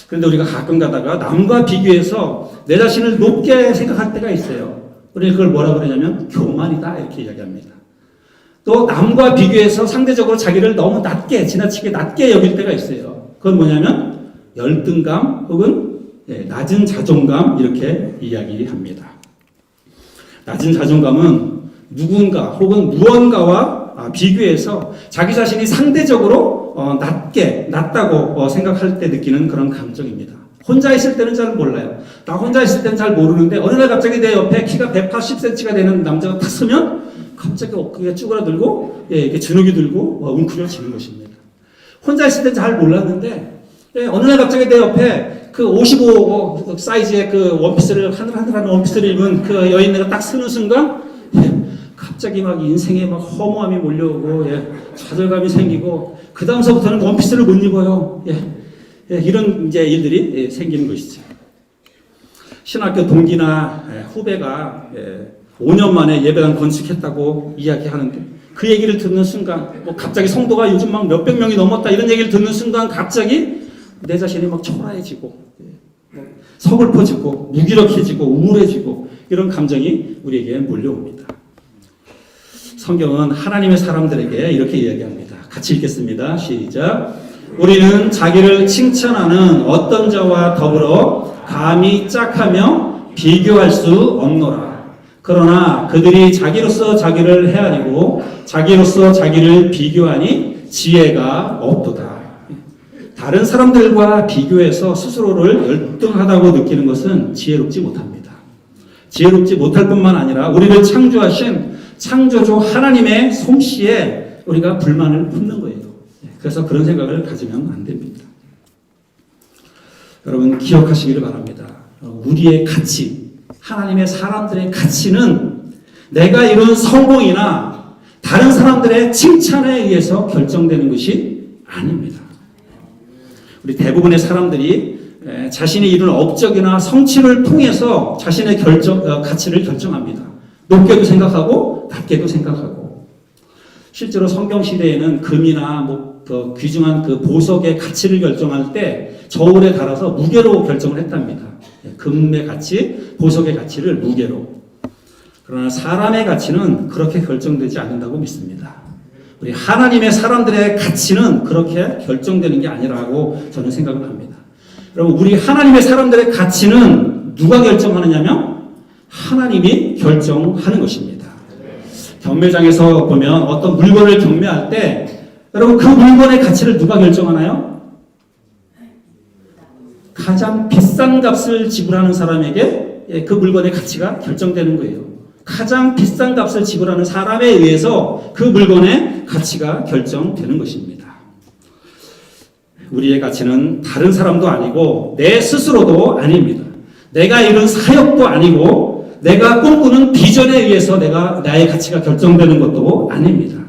그런데 우리가 가끔 가다가 남과 비교해서 내 자신을 높게 생각할 때가 있어요. 우리는 그걸 뭐라고 그러냐면 교만이다 이렇게 이야기합니다. 또 남과 비교해서 상대적으로 자기를 너무 낮게, 지나치게 낮게 여길 때가 있어요. 그건 뭐냐면 열등감 혹은 낮은 자존감 이렇게 이야기합니다. 낮은 자존감은 누군가 혹은 무언가와 비교해서 자기 자신이 상대적으로 낮다고 생각할 때 느끼는 그런 감정입니다. 혼자 있을 때는 잘 몰라요. 나 혼자 있을 때는 잘 모르는데 어느 날 갑자기 내 옆에 키가 180cm가 되는 남자가 탁 서면 갑자기 어깨가 쭈그라들고 이렇게 주눅이 들고 웅크려지는 것입니다. 혼자 있을 때는 잘 몰랐는데 어느 날 갑자기 내 옆에 그 55 사이즈의 그 원피스를 하늘하늘한 원피스를 입은 그 여인네가 딱 서는 순간 갑자기 막 인생에 막 허무함이 몰려오고 좌절감이 생기고 그 다음서부터는 원피스를 못 입어요. 이런 이제 일들이 생기는 것이죠. 신학교 동기나 후배가 5년 만에 예배당 건축했다고 이야기하는데 그 얘기를 듣는 순간 갑자기 성도가 요즘 막 몇백 명이 넘었다 이런 얘기를 듣는 순간 갑자기 내 자신이 막 초라해지고 서글퍼지고 무기력해지고 우울해지고 이런 감정이 우리에게 몰려옵니다. 성경은 하나님의 사람들에게 이렇게 이야기합니다. 같이 읽겠습니다. 시작. 우리는 자기를 칭찬하는 어떤 자와 더불어 감히 짝하며 비교할 수 없노라. 그러나 그들이 자기로서 자기를 헤아리고 자기로서 자기를 비교하니 지혜가 없도다. 다른 사람들과 비교해서 스스로를 열등하다고 느끼는 것은 지혜롭지 못합니다. 지혜롭지 못할 뿐만 아니라 우리를 창조하신 창조주 하나님의 솜씨에 우리가 불만을 품는 거예요. 그래서 그런 생각을 가지면 안 됩니다. 여러분 기억하시기를 바랍니다. 우리의 가치, 하나님의 사람들의 가치는 내가 이룬 성공이나 다른 사람들의 칭찬에 의해서 결정되는 것이 아닙니다. 우리 대부분의 사람들이 자신이 이룬 업적이나 성취를 통해서 자신의 가치를 결정합니다. 높게도 생각하고 낮게도 생각하고. 실제로 성경 시대에는 금이나 그 귀중한 그 보석의 가치를 결정할 때 저울에 달아서 무게로 결정을 했답니다. 금의 가치, 보석의 가치를 무게로. 그러나 사람의 가치는 그렇게 결정되지 않는다고 믿습니다. 우리 하나님의 사람들의 가치는 그렇게 결정되는 게 아니라고 저는 생각을 합니다. 여러분, 우리 하나님의 사람들의 가치는 누가 결정하느냐면 하나님이 결정하는 것입니다. 경매장에서 보면 어떤 물건을 경매할 때 여러분 그 물건의 가치를 누가 결정하나요? 가장 비싼 값을 지불하는 사람에게 그 물건의 가치가 결정되는 거예요. 가장 비싼 값을 지불하는 사람에 의해서 그 물건의 가치가 결정되는 것입니다. 우리의 가치는 다른 사람도 아니고 내 스스로도 아닙니다. 내가 이룬 사역도 아니고 내가 꿈꾸는 비전에 의해서 나의 가치가 결정되는 것도 아닙니다.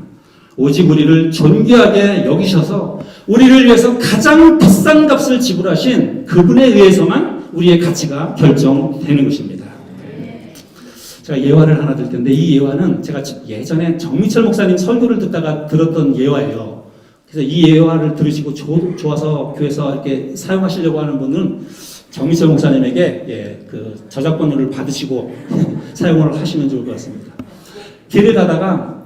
오직 우리를 존귀하게 여기셔서 우리를 위해서 가장 비싼 값을 지불하신 그분에 의해서만 우리의 가치가 결정되는 것입니다. 제가 예화를 하나 들 텐데 이 예화는 제가 예전에 정미철 목사님 설교를 듣다가 들었던 예화예요. 그래서 이 예화를 들으시고 좋아서 교회에서 이렇게 사용하시려고 하는 분은 정미철 목사님에게 그 저작권료를 받으시고 사용을 하시면 좋을 것 같습니다. 길을 가다가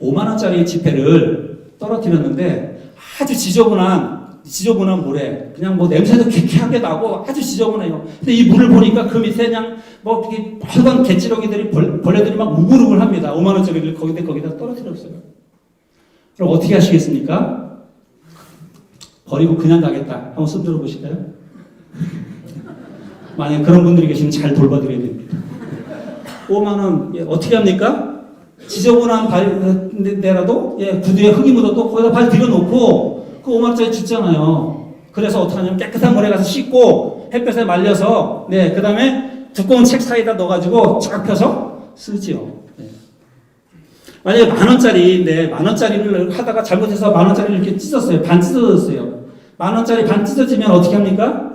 5만 원짜리 지폐를 떨어뜨렸는데 아주 지저분한 물에 그냥 뭐 냄새도 쾌쾌하게 나고 아주 지저분해요. 근데 이 물을 보니까 그 밑에 그냥 뭐 빨간 개찌렁이들이 벌레들이 막 우글우글합니다. 5만 원짜리를 거기다 떨어뜨렸어요. 그럼 어떻게 하시겠습니까? 버리고 그냥 가겠다. 한번 손 들어보실까요? 만약 그런 분들이 계시면 잘 돌봐드려야 됩니다. 5만 원 어떻게 합니까? 지저분한 발인데라도 구두에 흙이 묻어도 거기다 발 들여놓고 그 5만 원짜리 줬잖아요. 그래서 어떻게 하냐면 깨끗한 물에 가서 씻고 햇볕에 말려서 그 다음에 두꺼운 책 사이에다 넣어가지고 쫙 펴서 쓰지요. 만약에 10,000원짜리인데 10,000원짜리를 하다가 잘못해서 10,000원짜리를 이렇게 찢었어요. 반 찢어졌어요. 10,000원짜리 반 찢어지면 어떻게 합니까?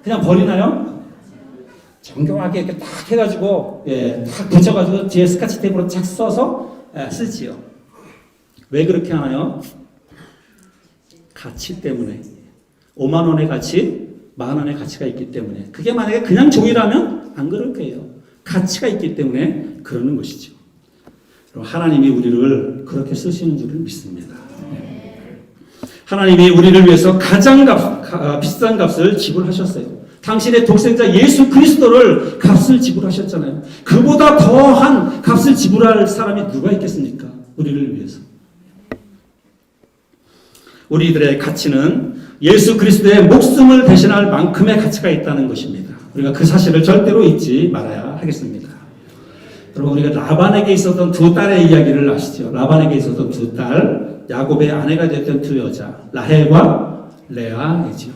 그냥 버리나요? 정교하게 이렇게 딱 해가지고 딱 붙여가지고 뒤에 스카치 테이프로 착 써서 쓰지요. 왜 그렇게 하나요? 가치 때문에. 5만 원의 가치, 10,000원의 가치가 있기 때문에. 그게 만약에 그냥 종이라면 안 그럴 거예요. 가치가 있기 때문에 그러는 것이죠. 하나님이 우리를 그렇게 쓰시는 줄을 믿습니다. 하나님이 우리를 위해서 가장 비싼 값을 지불하셨어요. 당신의 독생자 예수 그리스도를 값을 지불하셨잖아요. 그보다 더한 값을 지불할 사람이 누가 있겠습니까? 우리를 위해서. 우리들의 가치는 예수 그리스도의 목숨을 대신할 만큼의 가치가 있다는 것입니다. 우리가 그 사실을 절대로 잊지 말아야 하겠습니다. 여러분, 우리가 라반에게 있었던 두 딸의 이야기를 아시죠? 라반에게 있었던 두 딸, 야곱의 아내가 되었던 두 여자, 라헬과 레아이죠.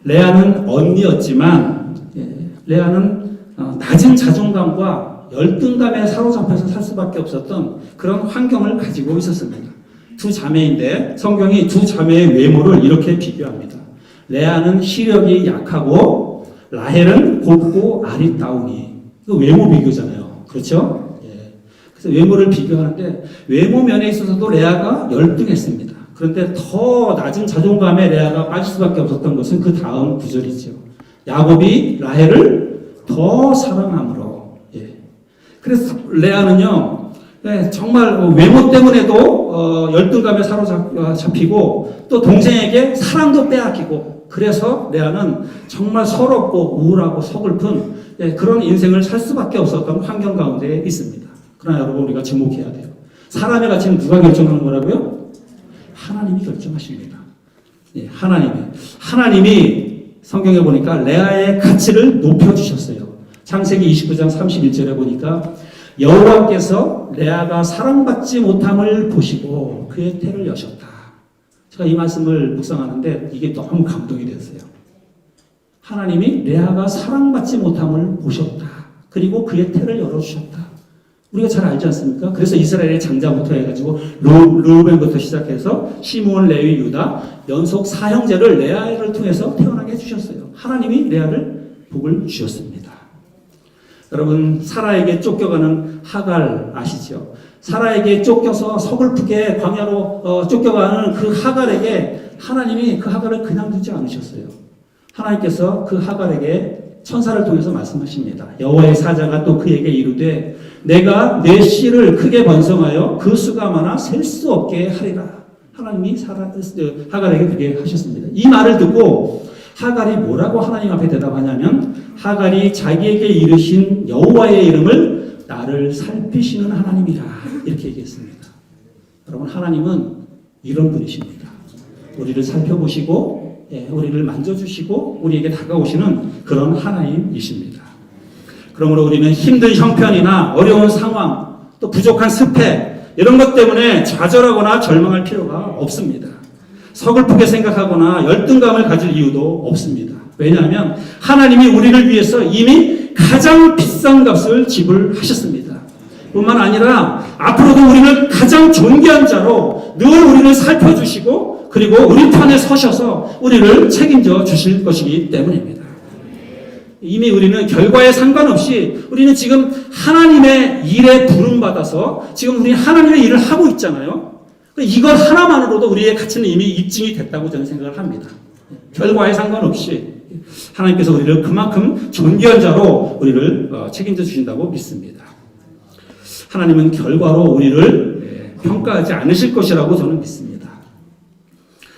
레아는 언니였지만 레아는 낮은 자존감과 열등감에 사로잡혀서 살 수밖에 없었던 그런 환경을 가지고 있었습니다. 두 자매인데 성경이 두 자매의 외모를 이렇게 비교합니다. 레아는 시력이 약하고 라헬은 곱고 아리따우니. 그 외모 비교잖아요. 그렇죠? 그래서 외모를 비교하는데 외모 면에 있어서도 레아가 열등했습니다. 그런데 더 낮은 자존감에 레아가 빠질 수밖에 없었던 것은 그 다음 구절이죠. 야곱이 라헬을 더 사랑함으로. 그래서 레아는요, 정말 외모 때문에도 열등감에 사로잡히고 또 동생에게 사랑도 빼앗기고 그래서 레아는 정말 서럽고 우울하고 서글픈 그런 인생을 살 수밖에 없었던 환경 가운데 있습니다. 그러나 여러분 우리가 주목해야 돼요. 사람의 가치는 누가 결정하는 거라고요? 하나님이 결정하십니다. 하나님이 성경에 보니까 레아의 가치를 높여주셨어요. 창세기 29장 31절에 보니까 여호와께서 레아가 사랑받지 못함을 보시고 그의 태를 여셨다. 제가 이 말씀을 묵상하는데 이게 너무 감동이 됐어요. 하나님이 레아가 사랑받지 못함을 보셨다. 그리고 그의 태를 열어주셨다. 우리가 잘 알지 않습니까? 그래서 이스라엘의 장자부터 해가지고 르우벤부터 시작해서 시므온, 레위, 유다 연속 4형제를 레아를 통해서 태어나게 해주셨어요. 하나님이 레아를 복을 주셨습니다. 여러분 사라에게 쫓겨가는 하갈 아시죠? 사라에게 쫓겨서 서글프게 광야로 쫓겨가는 그 하갈에게 하나님이 그 하갈을 그냥 두지 않으셨어요. 하나님께서 그 하갈에게 천사를 통해서 말씀하십니다. 여호와의 사자가 또 그에게 이르되 내가 내 씨를 크게 번성하여 그 수가 많아 셀 수 없게 하리라. 하나님이 하갈에게 그렇게 하셨습니다. 이 말을 듣고 하갈이 뭐라고 하나님 앞에 대답하냐면 하갈이 자기에게 이르신 여호와의 이름을 나를 살피시는 하나님이라 이렇게 얘기했습니다. 여러분 하나님은 이런 분이십니다. 우리를 살펴보시고 우리를 만져주시고 우리에게 다가오시는 그런 하나님이십니다. 그러므로 우리는 힘든 형편이나 어려운 상황, 또 부족한 스펙 이런 것 때문에 좌절하거나 절망할 필요가 없습니다. 서글프게 생각하거나 열등감을 가질 이유도 없습니다. 왜냐하면 하나님이 우리를 위해서 이미 가장 비싼 값을 지불하셨습니다. 뿐만 아니라 앞으로도 우리를 가장 존귀한 자로 늘 우리를 살펴주시고 그리고 우리 편에 서셔서 우리를 책임져 주실 것이기 때문입니다. 이미 우리는 결과에 상관없이 우리는 지금 하나님의 일에 부름받아서 지금 우리는 하나님의 일을 하고 있잖아요. 이것 하나만으로도 우리의 가치는 이미 입증이 됐다고 저는 생각을 합니다. 결과에 상관없이 하나님께서 우리를 그만큼 존귀한 자로 우리를 책임져 주신다고 믿습니다. 하나님은 결과로 우리를 평가하지 않으실 것이라고 저는 믿습니다.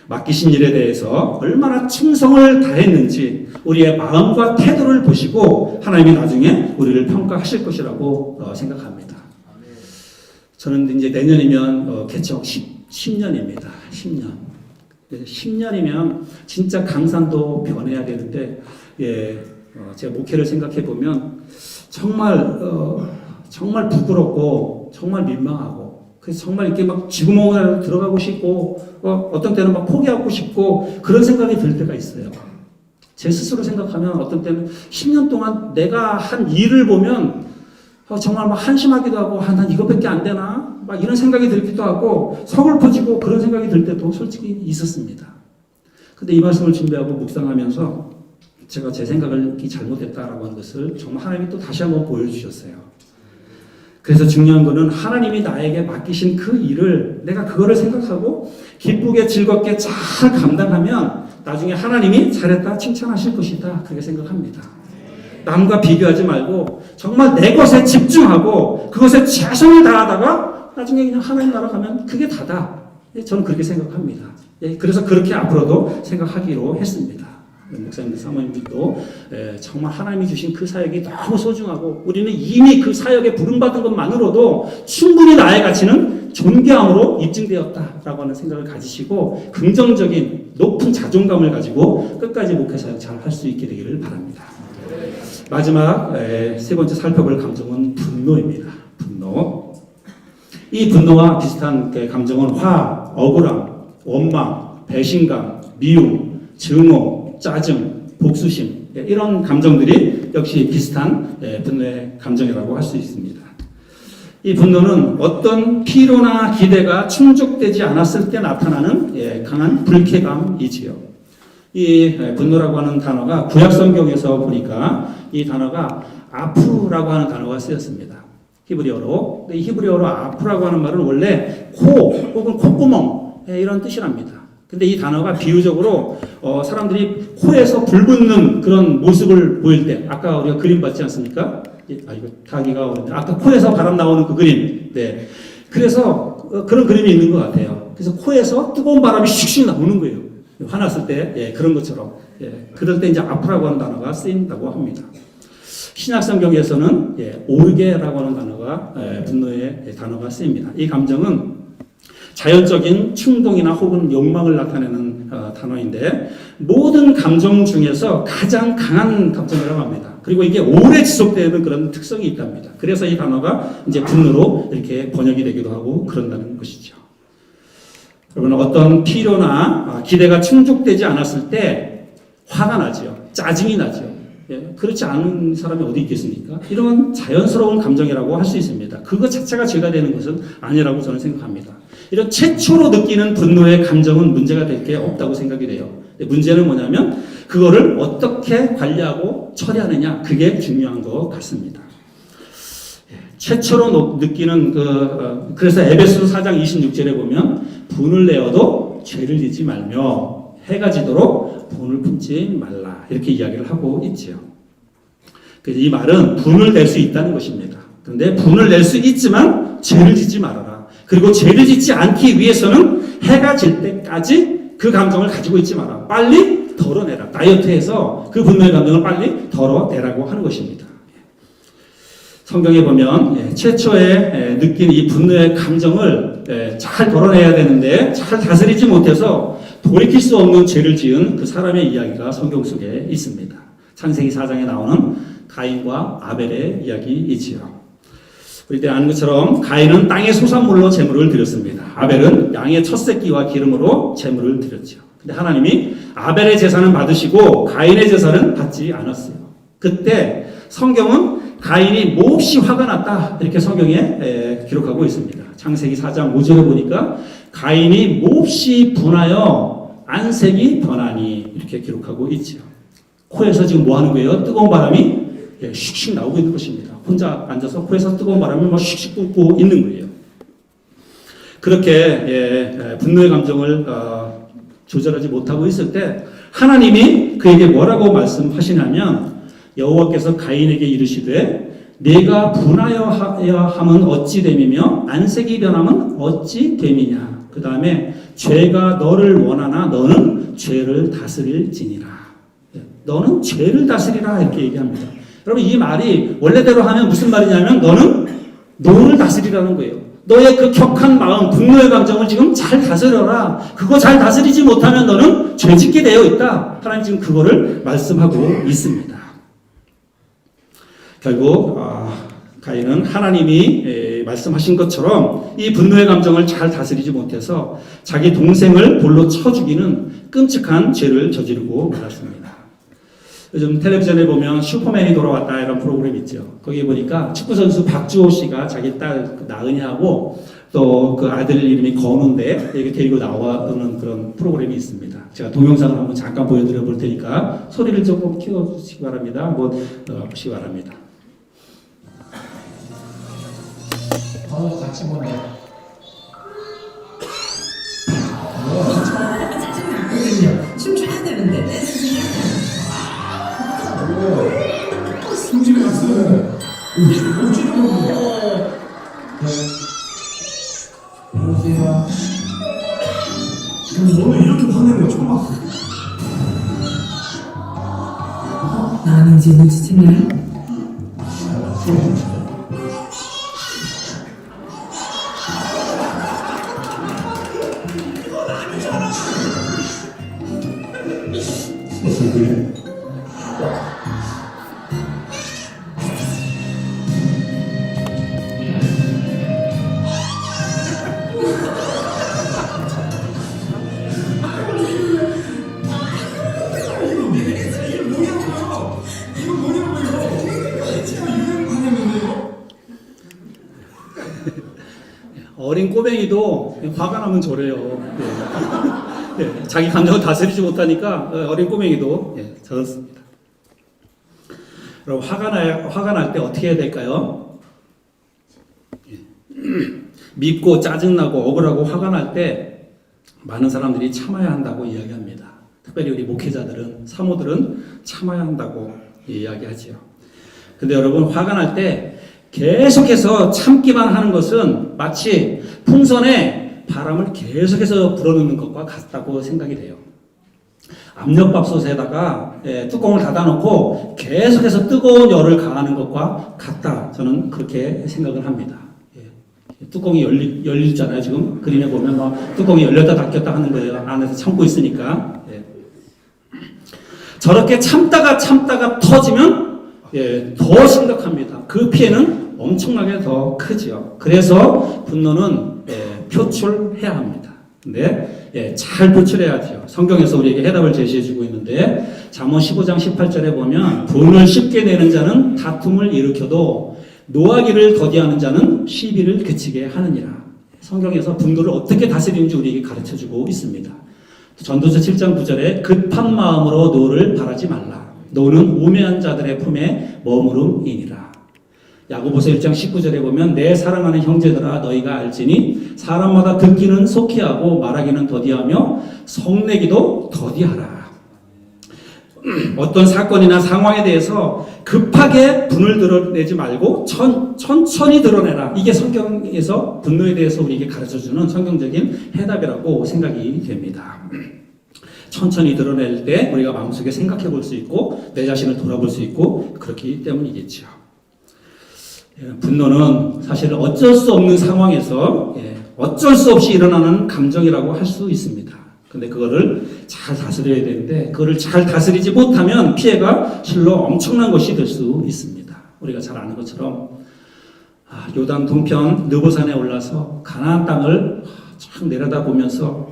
맡기신 일에 대해서 얼마나 충성을 다했는지 우리의 마음과 태도를 보시고 하나님이 나중에 우리를 평가하실 것이라고 생각합니다. 저는 이제 내년이면 개척 10년입니다. 10년. 10년이면 진짜 강산도 변해야 되는데, 제가 목회를 생각해 보면 정말 부끄럽고 정말 민망하고 그래서 정말 이렇게 막 쥐구멍으로 들어가고 싶고 어떤 때는 막 포기하고 싶고 그런 생각이 들 때가 있어요. 제 스스로 생각하면 어떤 때는 10년 동안 내가 한 일을 보면 정말 막 한심하기도 하고 난 이것밖에 안 되나? 막 이런 생각이 들기도 하고 서글퍼지고 그런 생각이 들 때도 솔직히 있었습니다. 근데 이 말씀을 준비하고 묵상하면서 제가 제 생각을 잘못했다라고 하는 것을 정말 하나님이 또 다시 한번 보여주셨어요. 그래서 중요한 거는 하나님이 나에게 맡기신 그 일을 내가 그거를 생각하고 기쁘게 즐겁게 잘 감당하면 나중에 하나님이 잘했다 칭찬하실 것이다 그렇게 생각합니다. 남과 비교하지 말고 정말 내 것에 집중하고 그것에 최선을 다하다가 나중에 그냥 하나님 나라 가면 그게 다다. 저는 그렇게 생각합니다. 그래서 그렇게 앞으로도 생각하기로 했습니다. 목사님들, 사모님들도 정말 하나님이 주신 그 사역이 너무 소중하고 우리는 이미 그 사역에 부름받은 것만으로도 충분히 나의 가치는 존귀함으로 입증되었다라고 하는 생각을 가지시고 긍정적인 높은 자존감을 가지고 끝까지 목회사역 잘 할 수 있게 되기를 바랍니다. 마지막 세 번째 살펴볼 감정은 분노입니다. 분노. 이 분노와 비슷한 감정은 화, 억울함, 원망, 배신감, 미움, 증오, 짜증, 복수심 이런 감정들이 역시 비슷한 분노의 감정이라고 할 수 있습니다. 이 분노는 어떤 피로나 기대가 충족되지 않았을 때 나타나는 강한 불쾌감이지요. 이 분노라고 하는 단어가 구약 성경에서 보니까 이 단어가 아프라고 하는 단어가 쓰였습니다. 히브리어로. 이 히브리어로 아프라고 하는 말은 원래 코 혹은 콧구멍 이런 뜻이랍니다. 근데 이 단어가 비유적으로 사람들이 코에서 불 붙는 그런 모습을 보일 때 아까 우리가 그림 봤지 않습니까? 이거 타기가 어려운데 아까 코에서 바람 나오는 그 그림. 네. 그래서 그런 그림이 있는 것 같아요. 그래서 코에서 뜨거운 바람이 슉슉 나오는 거예요. 화났을 때 그런 것처럼. 그럴 때 이제 아프라고 하는 단어가 쓰인다고 합니다. 신약 성경에서는 오르게라고 하는 단어가 분노의 단어가 쓰입니다. 이 감정은 자연적인 충동이나 혹은 욕망을 나타내는 단어인데 모든 감정 중에서 가장 강한 감정이라고 합니다. 그리고 이게 오래 지속되는 그런 특성이 있답니다. 그래서 이 단어가 이제 분노로 이렇게 번역이 되기도 하고 그런다는 것이죠. 여러분 어떤 필요나 기대가 충족되지 않았을 때 화가 나죠. 짜증이 나죠. 그렇지 않은 사람이 어디 있겠습니까? 이런 자연스러운 감정이라고 할 수 있습니다. 그것 자체가 죄가 되는 것은 아니라고 저는 생각합니다. 이런 최초로 느끼는 분노의 감정은 문제가 될 게 없다고 생각이 돼요. 문제는 뭐냐면 그거를 어떻게 관리하고 처리하느냐 그게 중요한 것 같습니다. 최초로 느끼는 그래서 에베소서 4장 26절에 보면 분을 내어도 죄를 짓지 말며 해가 지도록 분을 품지 말라 이렇게 이야기를 하고 있지요. 그래서 이 말은 분을 낼 수 있다는 것입니다. 그런데 분을 낼 수 있지만 죄를 짓지 말아라. 그리고 죄를 짓지 않기 위해서는 해가 질 때까지 그 감정을 가지고 있지 마라. 빨리 덜어내라. 다이어트해서 그 분노의 감정을 빨리 덜어내라고 하는 것입니다. 성경에 보면 최초에 느낀 이 분노의 감정을 잘 덜어내야 되는데 잘 다스리지 못해서 돌이킬 수 없는 죄를 지은 그 사람의 이야기가 성경 속에 있습니다. 창세기 4장에 나오는 가인과 아벨의 이야기이지요. 우리 때 아는 것처럼 가인은 땅의 소산물로 제물을 드렸습니다. 아벨은 양의 첫 새끼와 기름으로 제물을 드렸죠. 근데 하나님이 아벨의 제사는 받으시고 가인의 제사는 받지 않았어요. 그때 성경은 가인이 몹시 화가 났다 이렇게 성경에 기록하고 있습니다. 창세기 4장 5절에 보니까 가인이 몹시 분하여 안색이 변하니 이렇게 기록하고 있죠. 코에서 지금 뭐 하는 거예요? 뜨거운 바람이 슉슉 나오고 있는 것입니다. 혼자 앉아서 코에서 뜨거운 바람이 막 슉슉 불고 있는 거예요. 그렇게 분노의 감정을 조절하지 못하고 있을 때 하나님이 그에게 뭐라고 말씀하시냐면 여호와께서 가인에게 이르시되 네가 분하여 함은 어찌 됨이며 안색이 변함은 어찌 됨이냐. 그 다음에 죄가 너를 원하나 너는 죄를 다스릴지니라. 너는 죄를 다스리라 이렇게 얘기합니다. 여러분 이 말이 원래대로 하면 무슨 말이냐면 너는 너를 다스리라는 거예요. 너의 그 격한 마음, 분노의 감정을 지금 잘 다스려라. 그거 잘 다스리지 못하면 너는 죄짓게 되어 있다. 하나님 지금 그거를 말씀하고 있습니다. 결국 가인은 하나님이 말씀하신 것처럼 이 분노의 감정을 잘 다스리지 못해서 자기 동생을 돌로 쳐 죽이는 끔찍한 죄를 저지르고 말았습니다. 요즘 텔레비전에 보면 슈퍼맨이 돌아왔다 이런 프로그램 있죠. 거기에 보니까 축구선수 박주호 씨가 자기 딸 나은이하고 또 그 아들 이름이 건우인데 여기 데리고 나오는 그런 프로그램이 있습니다. 제가 동영상을 한번 잠깐 보여드려 볼 테니까 소리를 조금 키워주시기 바랍니다. 보시기 바랍니다. 같이 보네. 춤춰야 되는데. 승질이 났어. 안녕하세요. 너는 이렇게 화내는 거 처음 봤어. 나는 이제 눈치챘네. 어린 꼬맹이도 화가 나면 저래요. 네. 자기 감정을 다스리지 못하니까 어린 꼬맹이도 저렇습니다. 여러분 화가 날 때 어떻게 해야 될까요? 밉고 짜증나고 억울하고 화가 날 때 많은 사람들이 참아야 한다고 이야기합니다. 특별히 우리 목회자들은 사모들은 참아야 한다고 이야기하지요. 근데 여러분 화가 날 때 계속해서 참기만 하는 것은 마치 풍선에 바람을 계속해서 불어넣는 것과 같다고 생각이 돼요. 압력밥솥에다가 뚜껑을 닫아놓고 계속해서 뜨거운 열을 가하는 것과 같다. 저는 그렇게 생각을 합니다. 뚜껑이 열리잖아요. 지금 그림에 보면 막 뚜껑이 열렸다 닫혔다 하는 거예요. 안에서 참고 있으니까. 저렇게 참다가 터지면 더 심각합니다. 그 피해는 엄청나게 더 크죠. 그래서 분노는 표출해야 합니다. 근데 잘 표출해야죠. 성경에서 우리에게 해답을 제시해주고 있는데 잠언 15장 18절에 보면 분을 쉽게 내는 자는 다툼을 일으켜도 노하기를 더디하는 자는 시비를 그치게 하느니라. 성경에서 분노를 어떻게 다스리는지 우리에게 가르쳐주고 있습니다. 전도서 7장 9절에 급한 마음으로 노를 바라지 말라. 노는 우매한 자들의 품에 머무름이니라. 야고보서 1장 19절에 보면 내 사랑하는 형제들아 너희가 알지니 사람마다 듣기는 속히 하고 말하기는 더디하며 성내기도 더디하라. 어떤 사건이나 상황에 대해서 급하게 분을 드러내지 말고 천천히 드러내라. 이게 성경에서 분노에 대해서 우리에게 가르쳐주는 성경적인 해답이라고 생각이 됩니다. 천천히 드러낼 때 우리가 마음속에 생각해 볼 수 있고 내 자신을 돌아볼 수 있고 그렇기 때문이겠죠. 분노는 사실 어쩔 수 없는 상황에서 어쩔 수 없이 일어나는 감정이라고 할 수 있습니다. 근데 그거를 잘 다스려야 되는데 그거를 잘 다스리지 못하면 피해가 실로 엄청난 것이 될 수 있습니다. 우리가 잘 아는 것처럼 요단 동편 느보산에 올라서 가나안 땅을 쫙 내려다보면서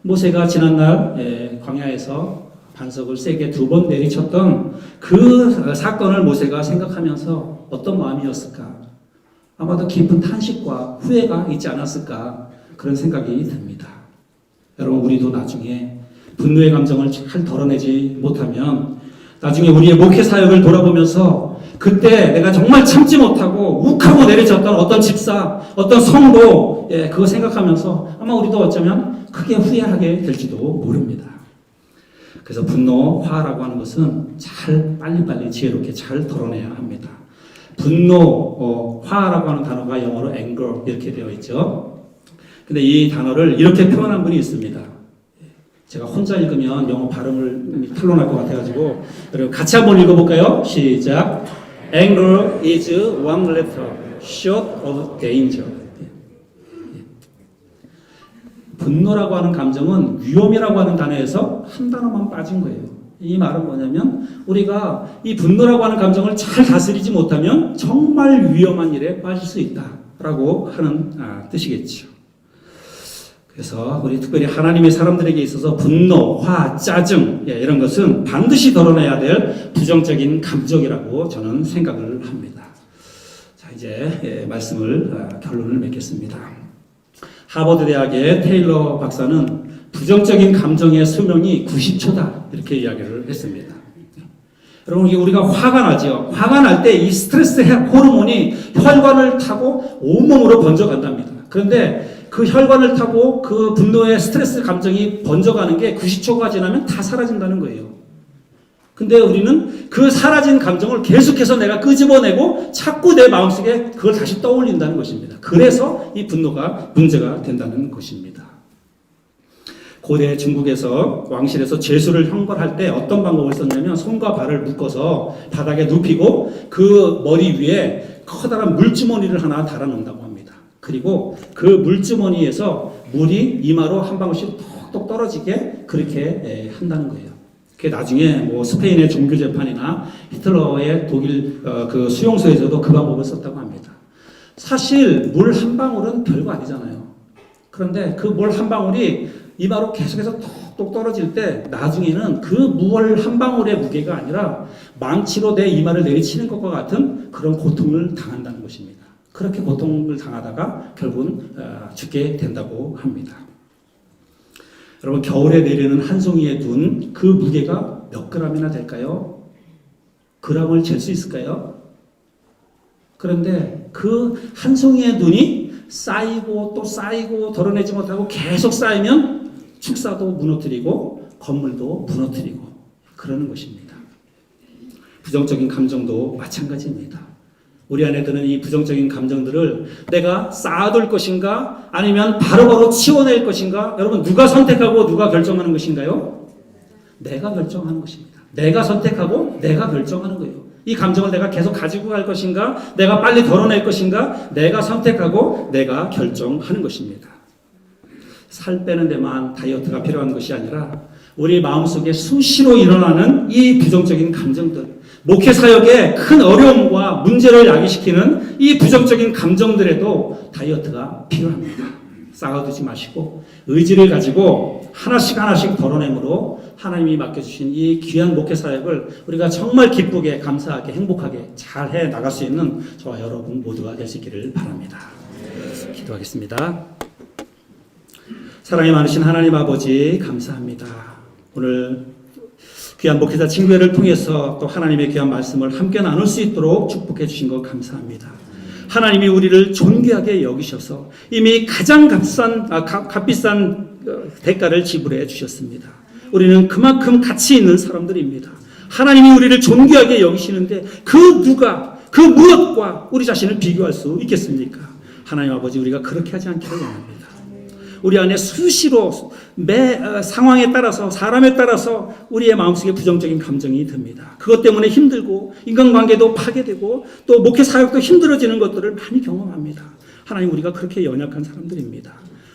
모세가 지난날 광야에서 반석을 세게 2번 내리쳤던 그 사건을 모세가 생각하면서 어떤 마음이었을까? 아마도 깊은 탄식과 후회가 있지 않았을까? 그런 생각이 듭니다. 여러분, 우리도 나중에 분노의 감정을 잘 덜어내지 못하면 나중에 우리의 목회 사역을 돌아보면서 그때 내가 정말 참지 못하고 욱하고 내리쳤던 어떤 집사, 어떤 성도, 그거 생각하면서 아마 우리도 어쩌면 크게 후회하게 될지도 모릅니다. 그래서 분노, 화라고 하는 것은 잘 빨리빨리 지혜롭게 잘 덜어내야 합니다. 분노, 화라고 하는 단어가 영어로 anger 이렇게 되어 있죠. 근데 이 단어를 이렇게 표현한 분이 있습니다. 제가 혼자 읽으면 영어 발음을 탄로날 것 같아가지고 여러분 같이 한번 읽어볼까요? 시작. Anger is one letter short of danger. 분노라고 하는 감정은 위험이라고 하는 단어에서 한 단어만 빠진 거예요. 이 말은 뭐냐면 우리가 이 분노라고 하는 감정을 잘 다스리지 못하면 정말 위험한 일에 빠질 수 있다라고 하는 뜻이겠죠. 그래서 우리 특별히 하나님의 사람들에게 있어서 분노, 화, 짜증 이런 것은 반드시 덜어내야 될 부정적인 감정이라고 저는 생각을 합니다. 자, 이제 말씀을 결론을 맺겠습니다. 하버드 대학의 테일러 박사는 부정적인 감정의 수명이 90초다 이렇게 이야기를 했습니다. 여러분, 우리가 화가 나죠. 화가 날 때 이 스트레스 호르몬이 혈관을 타고 온몸으로 번져간답니다. 그런데 그 혈관을 타고 그 분노의 스트레스 감정이 번져가는 게 90초가 지나면 다 사라진다는 거예요. 근데 우리는 그 사라진 감정을 계속해서 내가 끄집어내고 자꾸 내 마음속에 그걸 다시 떠올린다는 것입니다. 그래서 이 분노가 문제가 된다는 것입니다. 고대 중국에서 왕실에서 죄수를 형벌할 때 어떤 방법을 썼냐면 손과 발을 묶어서 바닥에 눕히고 그 머리 위에 커다란 물주머니를 하나 달아놓는다고 합니다. 그리고 그 물주머니에서 물이 이마로 한 방울씩 톡톡 떨어지게 그렇게 한다는 거예요. 그게 나중에 뭐 스페인의 종교 재판이나 히틀러의 독일 그 수용소에서도 그 방법을 썼다고 합니다. 사실 물 한 방울은 별거 아니잖아요. 그런데 그 물 한 방울이 이마로 계속해서 톡톡 떨어질 때 나중에는 그 물 한 방울의 무게가 아니라 망치로 내 이마를 내리치는 것과 같은 그런 고통을 당한다는 것입니다. 그렇게 고통을 당하다가 결국은 죽게 된다고 합니다. 여러분, 겨울에 내리는 한 송이의 눈, 그 무게가 몇 그램이나 될까요? 그램을 잴 수 있을까요? 그런데 그 한 송이의 눈이 쌓이고 또 쌓이고 덜어내지 못하고 계속 쌓이면 축사도 무너뜨리고 건물도 무너뜨리고 그러는 것입니다. 부정적인 감정도 마찬가지입니다. 우리 안에 드는 이 부정적인 감정들을 내가 쌓아둘 것인가 아니면 바로바로 치워낼 것인가, 여러분 누가 선택하고 누가 결정하는 것인가요? 내가 결정하는 것입니다. 내가 선택하고 내가 결정하는 거예요. 이 감정을 내가 계속 가지고 갈 것인가, 내가 빨리 덜어낼 것인가, 내가 선택하고 내가 결정하는 것입니다. 살 빼는 데만 다이어트가 필요한 것이 아니라 우리 마음속에 수시로 일어나는 이 부정적인 감정들, 목회 사역에 큰 어려움과 문제를 야기시키는 이 부정적인 감정들에도 다이어트가 필요합니다. 쌓아두지 마시고 의지를 가지고 하나씩 하나씩 덜어내므로 하나님이 맡겨주신 이 귀한 목회 사역을 우리가 정말 기쁘게 감사하게 행복하게 잘 해 나갈 수 있는 저와 여러분 모두가 될 수 있기를 바랍니다. 기도하겠습니다. 사랑이 많으신 하나님 아버지 감사합니다. 오늘 귀한 목회자 친구회를 통해서 또 하나님의 귀한 말씀을 함께 나눌 수 있도록 축복해 주신 것 감사합니다. 하나님이 우리를 존귀하게 여기셔서 이미 가장 값비싼 대가를 지불해 주셨습니다. 우리는 그만큼 가치 있는 사람들입니다. 하나님이 우리를 존귀하게 여기시는데 그 누가, 그 무엇과 우리 자신을 비교할 수 있겠습니까? 하나님 아버지, 우리가 그렇게 하지 않기를 원합니다. 우리 안에 수시로 매 상황에 따라서 사람에 따라서 우리의 마음속에 부정적인 감정이 듭니다. 그것 때문에 힘들고 인간관계도 파괴되고 또 목회 사역도 힘들어지는 것들을 많이 경험합니다. 하나님, 우리가 그렇게 연약한 사람들입니다.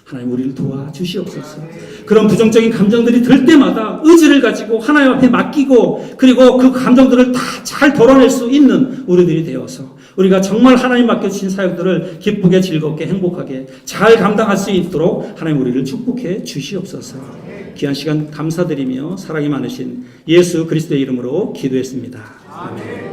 하나님 우리를 도와주시옵소서. 그런 부정적인 감정들이 들 때마다 의지를 가지고 하나님 앞에 맡기고 그리고 그 감정들을 다 잘 덜어낼 수 있는 우리들이 되어서 우리가 정말 하나님 맡겨주신 사역들을 기쁘게 즐겁게 행복하게 잘 감당할 수 있도록 하나님 우리를 축복해 주시옵소서. 귀한 시간 감사드리며 사랑이 많으신 예수 그리스도의 이름으로 기도했습니다. 아멘.